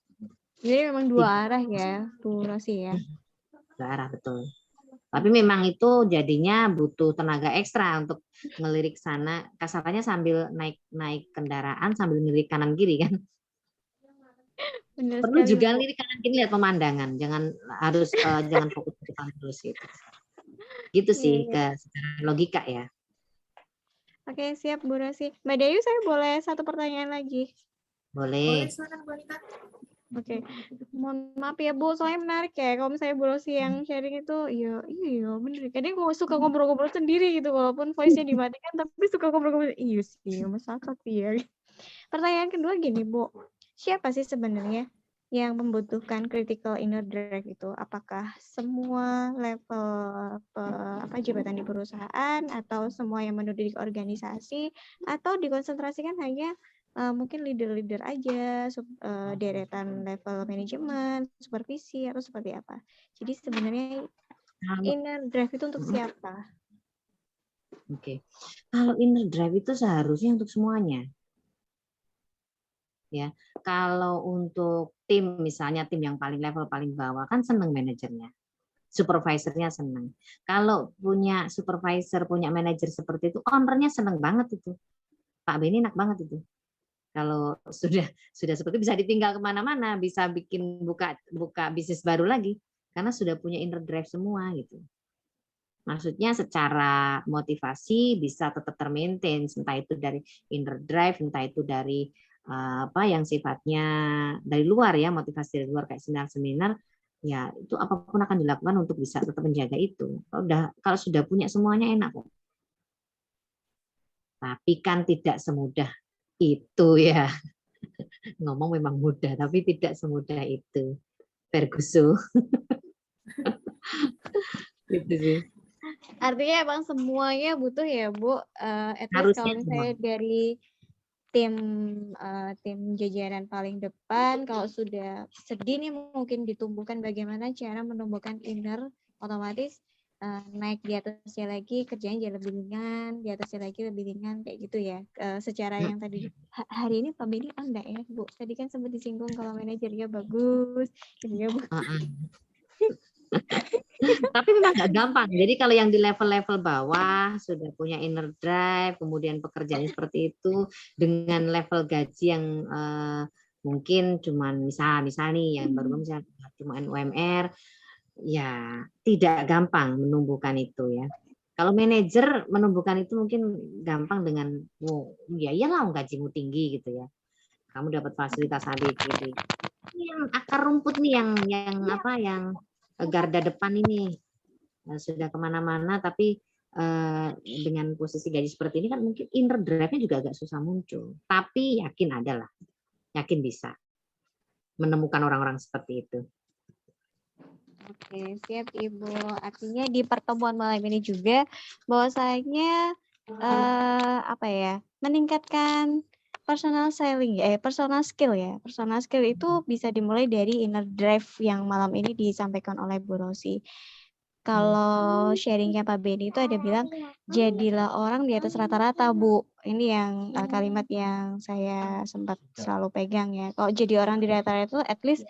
Jadi memang dua arah ya, Bu Rosi ya. Dua arah, betul. Tapi memang itu jadinya butuh tenaga ekstra untuk ngelirik sana, kasarannya sambil naik kendaraan sambil ngelirik kanan kiri kan. Benar perlu sekali, juga Bu. ngelirik kanan kiri, lihat pemandangan, jangan fokus ke depan terus gitu. Gitu sih ke secara logika ya. Oke, siap Bu Rosi. Mbak Dayu, saya boleh satu pertanyaan lagi? Boleh. Oke, mohon maaf ya Bu, soalnya menarik ya. Kalau misalnya Bu Rosi yang sharing itu, iya bener. Kadang gue suka ngobrol-ngobrol sendiri gitu, walaupun voice-nya dimatikan, tapi suka ngobrol-ngobrol. Iya sih, masalah sih ya. Pertanyaan kedua gini Bu, siapa sih sebenarnya yang membutuhkan critical inner drive itu? Apakah semua level jabatan di perusahaan atau semua yang menduduki organisasi atau dikonsentrasikan hanya mungkin leader-leader aja, deretan level manajemen, supervisi atau seperti apa? Jadi sebenarnya Kalau inner drive itu untuk siapa? Oke. Kalau inner drive itu seharusnya untuk semuanya. Ya, kalau untuk tim misalnya tim yang paling level paling bawah kan seneng manajernya, supervisornya seneng. Kalau punya supervisor, punya manajer seperti itu, ownernya seneng banget itu. Pak Beni enak banget itu. Kalau sudah seperti bisa ditinggal kemana-mana, bisa bikin buka bisnis baru lagi, karena sudah punya inner drive semua gitu. Maksudnya secara motivasi bisa tetap termaintain, entah itu dari inner drive, entah itu dari apa yang sifatnya dari luar ya, motivasi dari luar kayak seminar-seminar, ya itu apapun akan dilakukan untuk bisa tetap menjaga itu. Kalau sudah punya semuanya enak kok. Tapi kan tidak semudah itu ya. Ngomong memang mudah, tapi tidak semudah itu. Ferguson. Gitu sih. Artinya emang semuanya butuh ya, Bu. At least Harusnya kalau semua. misalnya dari tim jajaran paling depan, kalau sudah sedih nih mungkin ditumbuhkan bagaimana cara menumbuhkan inner, otomatis naik di atasnya lagi, kerjanya jadi lebih ringan, di atasnya lagi lebih ringan, kayak gitu ya. Secara yang tadi, hari ini Pak Beni enggak ya, Bu? Tadi kan sempat disinggung kalau manajernya bagus, kerjanya bagus. Tapi memang nggak gampang. Jadi kalau yang di level-level bawah sudah punya inner drive, kemudian pekerjaannya seperti itu dengan level gaji yang mungkin cuman misal nih yang baru misalnya cuma UMR, ya tidak gampang menumbuhkan itu ya. Kalau manajer menumbuhkan itu mungkin gampang dengan, ya iyalah gajimu tinggi gitu ya. Kamu dapat fasilitas adik gitu. Yang akar rumput nih yang garda depan ini sudah kemana-mana tapi dengan posisi gaji seperti ini kan mungkin inner drive-nya juga agak susah muncul. Tapi yakin ada lah, yakin bisa menemukan orang-orang seperti itu. Oke, siap Ibu. Artinya di pertemuan malam ini juga bahwasanya meningkatkan personal selling personal skill ya. Personal skill itu bisa dimulai dari inner drive yang malam ini disampaikan oleh Bu Rosi. Kalau sharingnya Pak Beni itu ada bilang jadilah orang di atas rata-rata, Bu. Ini yang kalimat yang saya sempat selalu pegang ya. Kalau jadi orang di rata-rata itu at least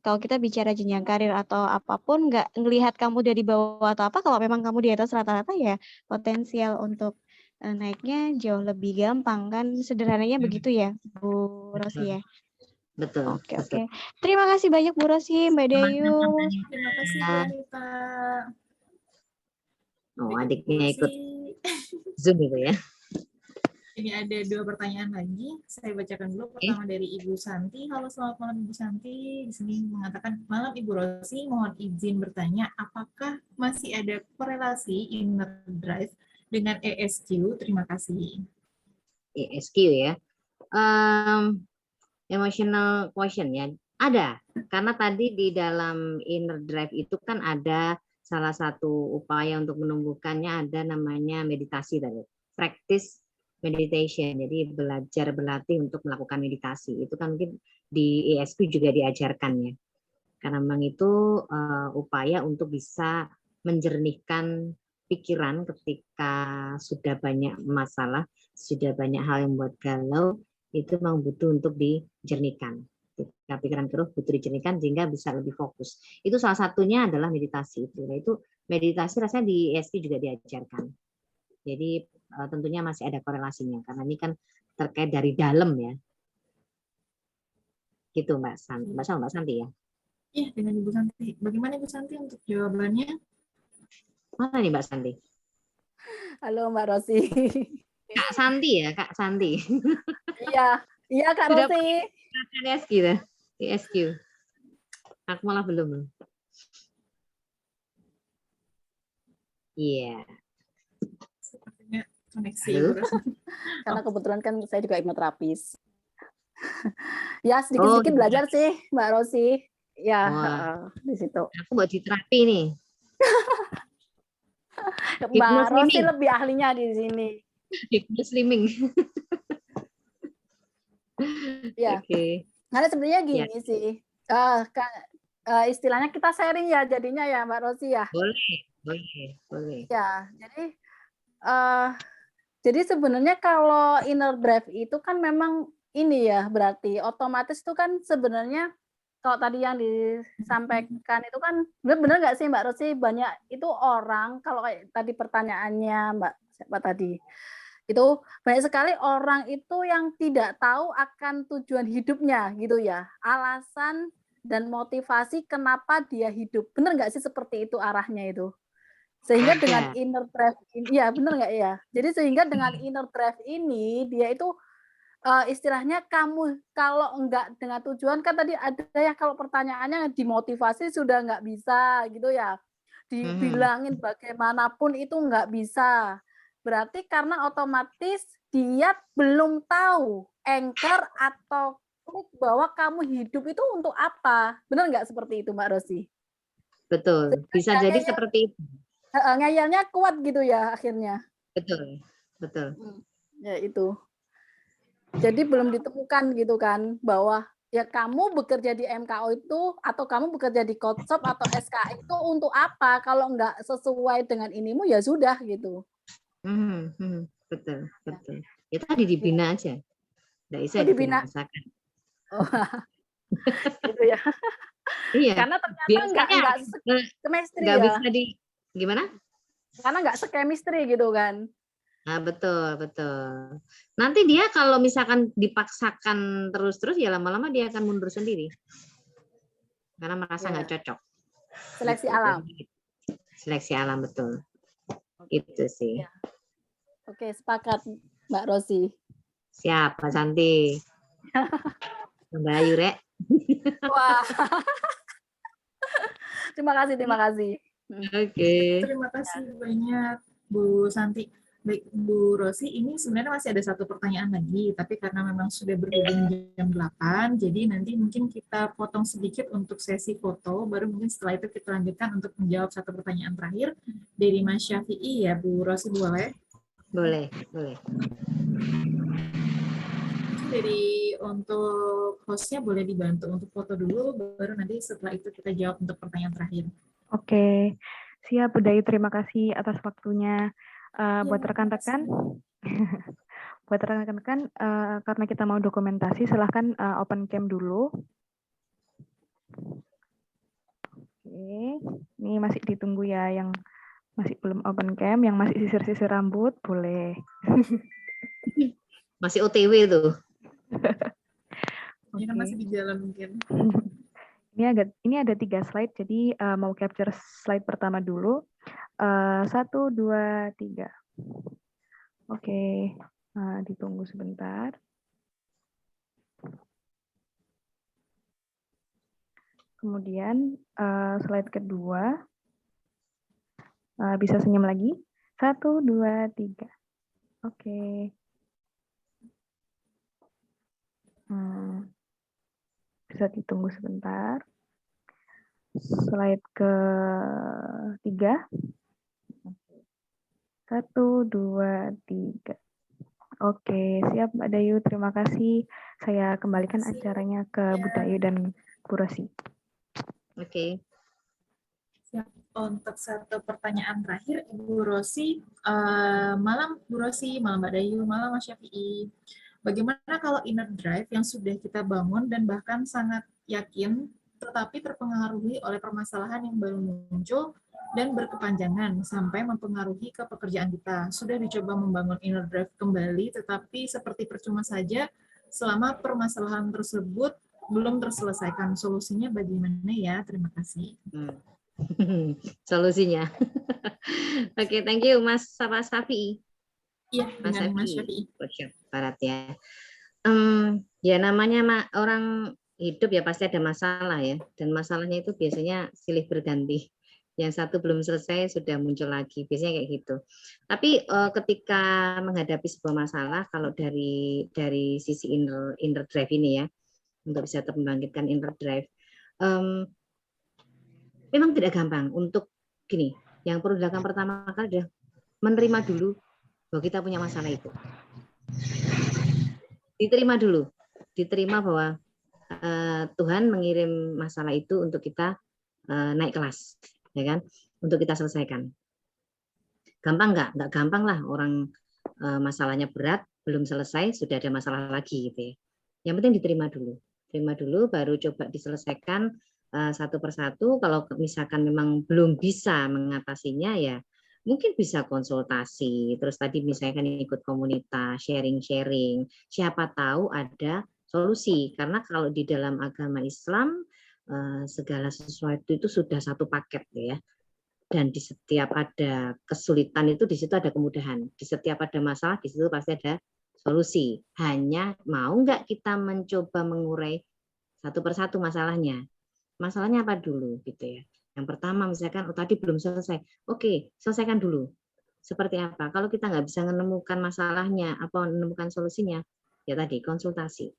kalau kita bicara jenjang karir atau apapun, nggak ngelihat kamu dari bawah atau apa, kalau memang kamu di atas rata-rata ya potensial untuk naiknya jauh lebih gampang kan, sederhananya begitu ya Bu Rosi ya. Betul. Oke. Terima kasih banyak Bu Rosi, Mbak Dayu. Terima kasih Bu Anita. Oh, adiknya ikut Zoom itu ya. Ini ada 2 pertanyaan lagi. Saya bacakan dulu. Pertama dari Ibu Santi. Halo, selamat malam Ibu Santi. Di sini mengatakan, malam Ibu Rosi, mohon izin bertanya, apakah masih ada korelasi inner drive dengan ESQ? Terima kasih. ESQ ya. Emotional quotient ya. Ada. Karena tadi di dalam inner drive itu kan ada salah satu upaya untuk menumbuhkannya ada namanya meditasi tadi. Practice meditation. Jadi berlatih untuk melakukan meditasi. Itu kan mungkin di ESQ juga diajarkan ya. Karena memang itu upaya untuk bisa menjernihkan pikiran ketika sudah banyak masalah, sudah banyak hal yang membuat galau, itu memang butuh untuk dijernihkan. Ketika pikiran keruh butuh dijernihkan sehingga bisa lebih fokus. Itu salah satunya adalah meditasi itu. Nah, itu meditasi rasanya di ESP juga diajarkan. Jadi tentunya masih ada korelasinya karena ini kan terkait dari dalam ya. Gitu Mbak Santi ya. Iya, dengan Ibu Santi. Bagaimana Ibu Santi untuk jawabannya? Mana nih Mbak Santi? Halo Mbak Rosi. Kak Santi ya, Kak Santi. Iya Kak Rosi. ESQ ya, ESQ. Aku malah belum. Iya. Sepertinya koneksi. Halo? Karena kebetulan kan saya juga hipnoterapis. Ya Oh, sedikit-sedikit di belajar sih Mbak Rosi. Ya, Wah, di situ. aku mau diterapi nih. Mbak Rosi Hypnoslimming. lebih ahlinya di sini. Hypnoslimming. Ya, Oke. karena sebenarnya Ya, gini sih. Istilahnya kita sharing ya jadinya ya Mbak Rosi ya. boleh, boleh, boleh. Ya, eh, jadi sebenarnya kalau inner drive itu kan memang ini ya, berarti otomatis itu kan sebenarnya kalau tadi yang disampaikan itu kan benar-benar nggak sih Mbak Rosi, banyak itu orang kalau kayak tadi pertanyaannya Mbak siapa tadi itu banyak sekali orang itu yang tidak tahu akan tujuan hidupnya gitu ya, alasan dan motivasi kenapa dia hidup, benar nggak sih seperti itu arahnya itu? Sehingga dengan Ada. inner drive ini, ya benar nggak ya? Jadi sehingga dengan inner drive ini dia itu istilahnya kamu kalau enggak dengan tujuan kan tadi ada ya kalau pertanyaannya dimotivasi sudah nggak bisa gitu ya. Mhm. Dibilangin bagaimanapun itu nggak bisa. Berarti karena otomatis dia belum tahu anchor atau klik bahwa kamu hidup itu untuk apa. Benar nggak seperti itu Mbak Rosi? Betul. Bisa Sehingga jadi ngeyel, seperti itu. ngeyelnya kuat gitu ya akhirnya. Betul, betul. Ya itu. Jadi belum ditemukan gitu kan bahwa ya kamu bekerja di MKO itu atau kamu bekerja di Kotshop atau SKI itu untuk apa? Kalau nggak sesuai dengan inimu ya sudah gitu. Mhm, mhm. Betul, betul. Ya tadi dibina aja. Nggak bisa Oh dibina. dibinasakan. Oh, gitu ya. Iya, Karena ternyata biasanya nggak chemistry nggak ya. bisa gimana? Karena nggak se-chemistry gitu kan. Nah, betul, betul. Nanti dia kalau misalkan dipaksakan terus-terus ya lama-lama dia akan mundur sendiri. Karena merasa Ya, nggak cocok. seleksi Gitu. alam. Jadi, seleksi alam, betul. Itu sih. Ya. Oke, sepakat Mbak Rosi. Siapa Santi? Mbak Ayu, Rek. Wah. Terima kasih, terima kasih. Oke. Terima kasih banyak Bu Santi. Baik, Bu Rosi, ini sebenarnya masih ada satu pertanyaan lagi, tapi karena memang sudah berhubung jam 8, jadi nanti mungkin kita potong sedikit untuk sesi foto, baru mungkin setelah itu kita lanjutkan untuk menjawab satu pertanyaan terakhir dari Mas Syafi'i ya, Bu Rosi, boleh? Boleh, boleh. Dari untuk hostnya boleh dibantu untuk foto dulu, baru nanti setelah itu kita jawab untuk pertanyaan terakhir. Oke, siap Bu Dayu, terima kasih atas waktunya. Buat Ya, rekan-rekan, buat rekan-rekan, karena kita mau dokumentasi, silahkan open cam dulu. Oke, ini masih ditunggu ya, yang masih belum open cam, yang masih sisir-sisir rambut, boleh. Masih OTW tuh. ini kan masih di jalan mungkin. Ini ada 3 slide, jadi mau capture slide pertama dulu. 1, 2, 3. Oke, ditunggu sebentar. Kemudian slide kedua, bisa senyum lagi. 1, 2, 3. Oke. Bisa ditunggu sebentar. Slide ke-3. 1, 2, 3. Oke, siap Mbak Dayu. Terima kasih. Saya kembalikan acaranya ke Bu Dayu dan Bu Rosi. Oke. Siap. Untuk satu pertanyaan terakhir, Ibu Rosi, malam Bu Rosi, malam Mbak Dayu, malam Mas Syafi'i. Bagaimana kalau inner drive yang sudah kita bangun dan bahkan sangat yakin, tetapi terpengaruhi oleh permasalahan yang baru muncul dan berkepanjangan sampai mempengaruhi ke pekerjaan kita. Sudah dicoba membangun inner drive kembali, tetapi seperti percuma saja selama permasalahan tersebut belum terselesaikan. Solusinya bagaimana ya? Terima kasih. Solusinya. Oke, thank you Mas Safi. Iya, Mas dengan Mas Syafi'i. Syafi'i. Barat ya. Ya namanya orang hidup ya pasti ada masalah ya. Dan masalahnya itu biasanya silih berganti. yang satu belum selesai sudah muncul lagi, biasanya kayak gitu. Tapi ketika menghadapi sebuah masalah, kalau dari sisi inner drive ini ya, untuk bisa membangkitkan inner drive, memang tidak gampang. Untuk gini, yang perlu dilakukan pertama kali adalah menerima dulu bahwa kita punya masalah itu. Diterima dulu, diterima bahwa Tuhan mengirim masalah itu untuk kita naik kelas, ya kan, untuk kita selesaikan. Gampang nggak? Nggak gampang lah, orang masalahnya berat, belum selesai sudah ada masalah lagi gitu ya. Yang penting diterima dulu, terima dulu, baru coba diselesaikan satu persatu. Kalau misalkan memang belum bisa mengatasinya, ya mungkin bisa konsultasi. Terus tadi misalkan ikut komunitas, sharing-sharing. Siapa tahu ada solusi. Karena kalau di dalam agama Islam segala sesuatu itu sudah satu paket ya. Dan di setiap ada kesulitan itu di situ ada kemudahan. Di setiap ada masalah di situ pasti ada solusi. Hanya mau nggak kita mencoba mengurai satu persatu masalahnya. Masalahnya apa dulu gitu ya. Yang pertama misalkan tadi belum selesai. Oke, selesaikan dulu. Seperti apa? Kalau kita nggak bisa menemukan masalahnya apa menemukan solusinya, ya tadi konsultasi.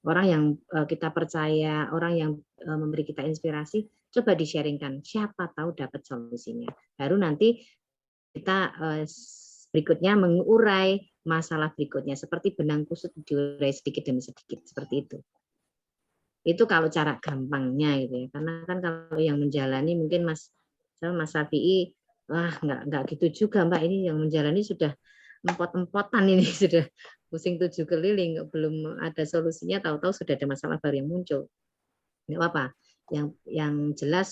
Orang yang kita percaya, orang yang memberi kita inspirasi, coba di-sharingkan. Siapa tahu dapat solusinya. Baru nanti kita berikutnya mengurai masalah berikutnya. Seperti benang kusut diurai sedikit demi sedikit. Seperti itu. Itu kalau cara gampangnya gitu ya. Karena kan kalau yang menjalani mungkin Mas Syafi'i, wah nggak gitu juga Mbak. Ini yang menjalani sudah empot-empotan ini sudah pusing 7 keliling, belum ada solusinya, tahu-tahu sudah ada masalah baru yang muncul. Nggak apa-apa. Yang jelas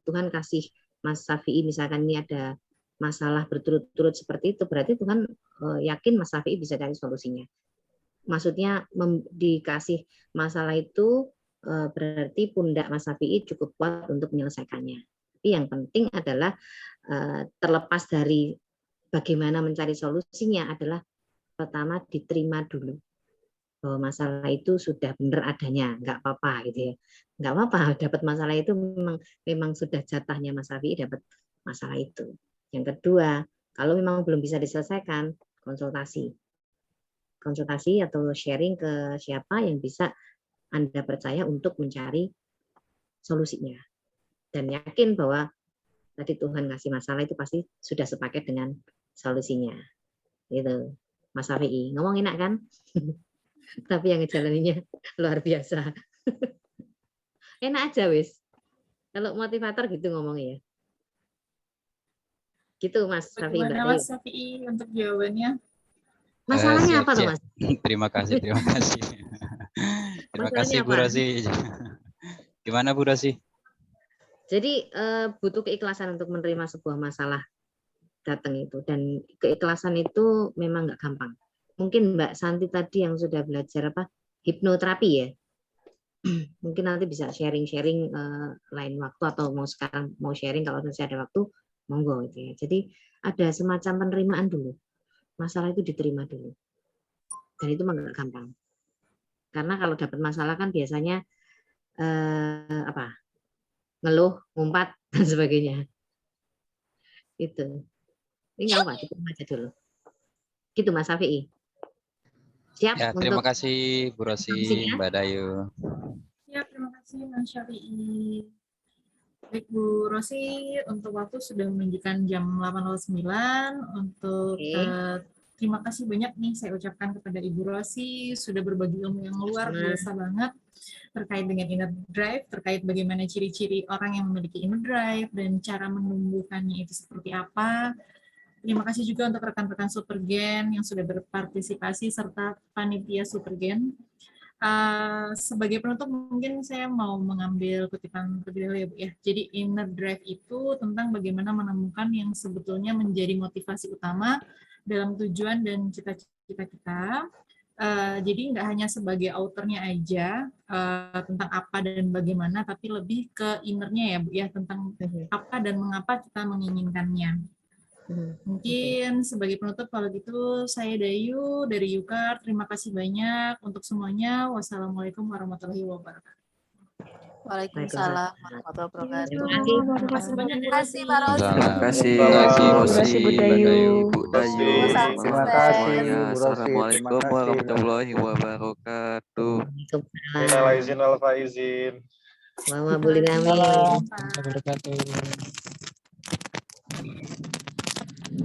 Tuhan kasih Mas Syafi'i misalkan ini ada masalah berturut-turut seperti itu, berarti Tuhan yakin Mas Syafi'i bisa cari solusinya. Maksudnya dikasih masalah itu berarti pundak Mas Syafi'i cukup kuat untuk menyelesaikannya. Tapi yang penting adalah terlepas dari bagaimana mencari solusinya adalah pertama diterima dulu bahwa masalah itu sudah benar adanya, nggak apa-apa gitu ya, nggak apa-apa dapat masalah itu memang sudah jatahnya Mas Syafi'i dapat masalah itu. Yang kedua, kalau memang belum bisa diselesaikan, konsultasi atau sharing ke siapa yang bisa Anda percaya untuk mencari solusinya, dan yakin bahwa tadi Tuhan ngasih masalah itu pasti sudah sepaket dengan solusinya gitu. Mas Syafi'i ngomong enak kan? Tapi yang ngejalaninya luar biasa. Enak aja wis. Kalau motivator gitu ngomongnya ya. Gitu Mas Syafi'i. Bagaimana Mas Syafi'i untuk jawabannya? Masalahnya apa tuh Mas? Terima kasih. Terima kasih Bu Rosi. Gimana Bu Rosi? Jadi butuh keikhlasan untuk menerima sebuah masalah datang itu, dan keikhlasan itu memang nggak gampang. Mungkin Mbak Santi tadi yang sudah belajar hipnoterapi ya, mungkin nanti bisa sharing-sharing lain waktu, atau mau sekarang mau sharing kalau masih ada waktu monggo gitu ya. Jadi ada semacam penerimaan dulu, masalah itu diterima dulu, dan itu memang nggak gampang. Karena kalau dapat masalah kan biasanya ngeluh, ngumpat dan sebagainya. Itu. Ini nggak apa, diterima aja dulu. Gitu Mas Syafi'i. Siap. Ya, terima kasih Bu Rosi, Mbak Dayu. Ya, terima kasih Mas Syafi'i. Baik Bu Rosi, untuk waktu sudah menunjukkan jam 8.09. Untuk terima kasih banyak nih saya ucapkan kepada Ibu Rosi, sudah berbagi ilmu yang luar biasa banget terkait dengan inner drive, terkait bagaimana ciri-ciri orang yang memiliki inner drive dan cara menumbuhkannya itu seperti apa. Terima kasih juga untuk rekan-rekan Supergen yang sudah berpartisipasi serta panitia Supergen. Sebagai penutup mungkin saya mau mengambil kutipan terlebih dahulu ya Bu ya. Jadi inner drive itu tentang bagaimana menemukan yang sebetulnya menjadi motivasi utama dalam tujuan dan cita-cita kita. Jadi nggak hanya sebagai autornya aja tentang apa dan bagaimana, tapi lebih ke innernya ya Bu ya, tentang apa dan mengapa kita menginginkannya. Mungkin sebagai penutup kalau gitu saya Dayu dari Yukar, terima kasih banyak untuk semuanya. Wassalamualaikum warahmatullahi wabarakatuh. Waalaikumsalam warahmatullahi wabarakatuh. Terima kasih. Terima kasih banyak Bu Terima kasih Rosi. Pak Rosi. Salam. Terima kasih Terima kasih Bu Bu Rosi, Rosi, Bu Mbak Dayu. Dayu, Bu Bu Dayu. Rosi, Salam Selamat terima malam sukses. kasih semuanya. Bu Rosi, terima Assalamualaikum kasih. warahmatullahi wabarakatuh. Waalaikumsalam. Minal aizin wal faizin. Mama boleh amin. Salam. Wabarakatuh.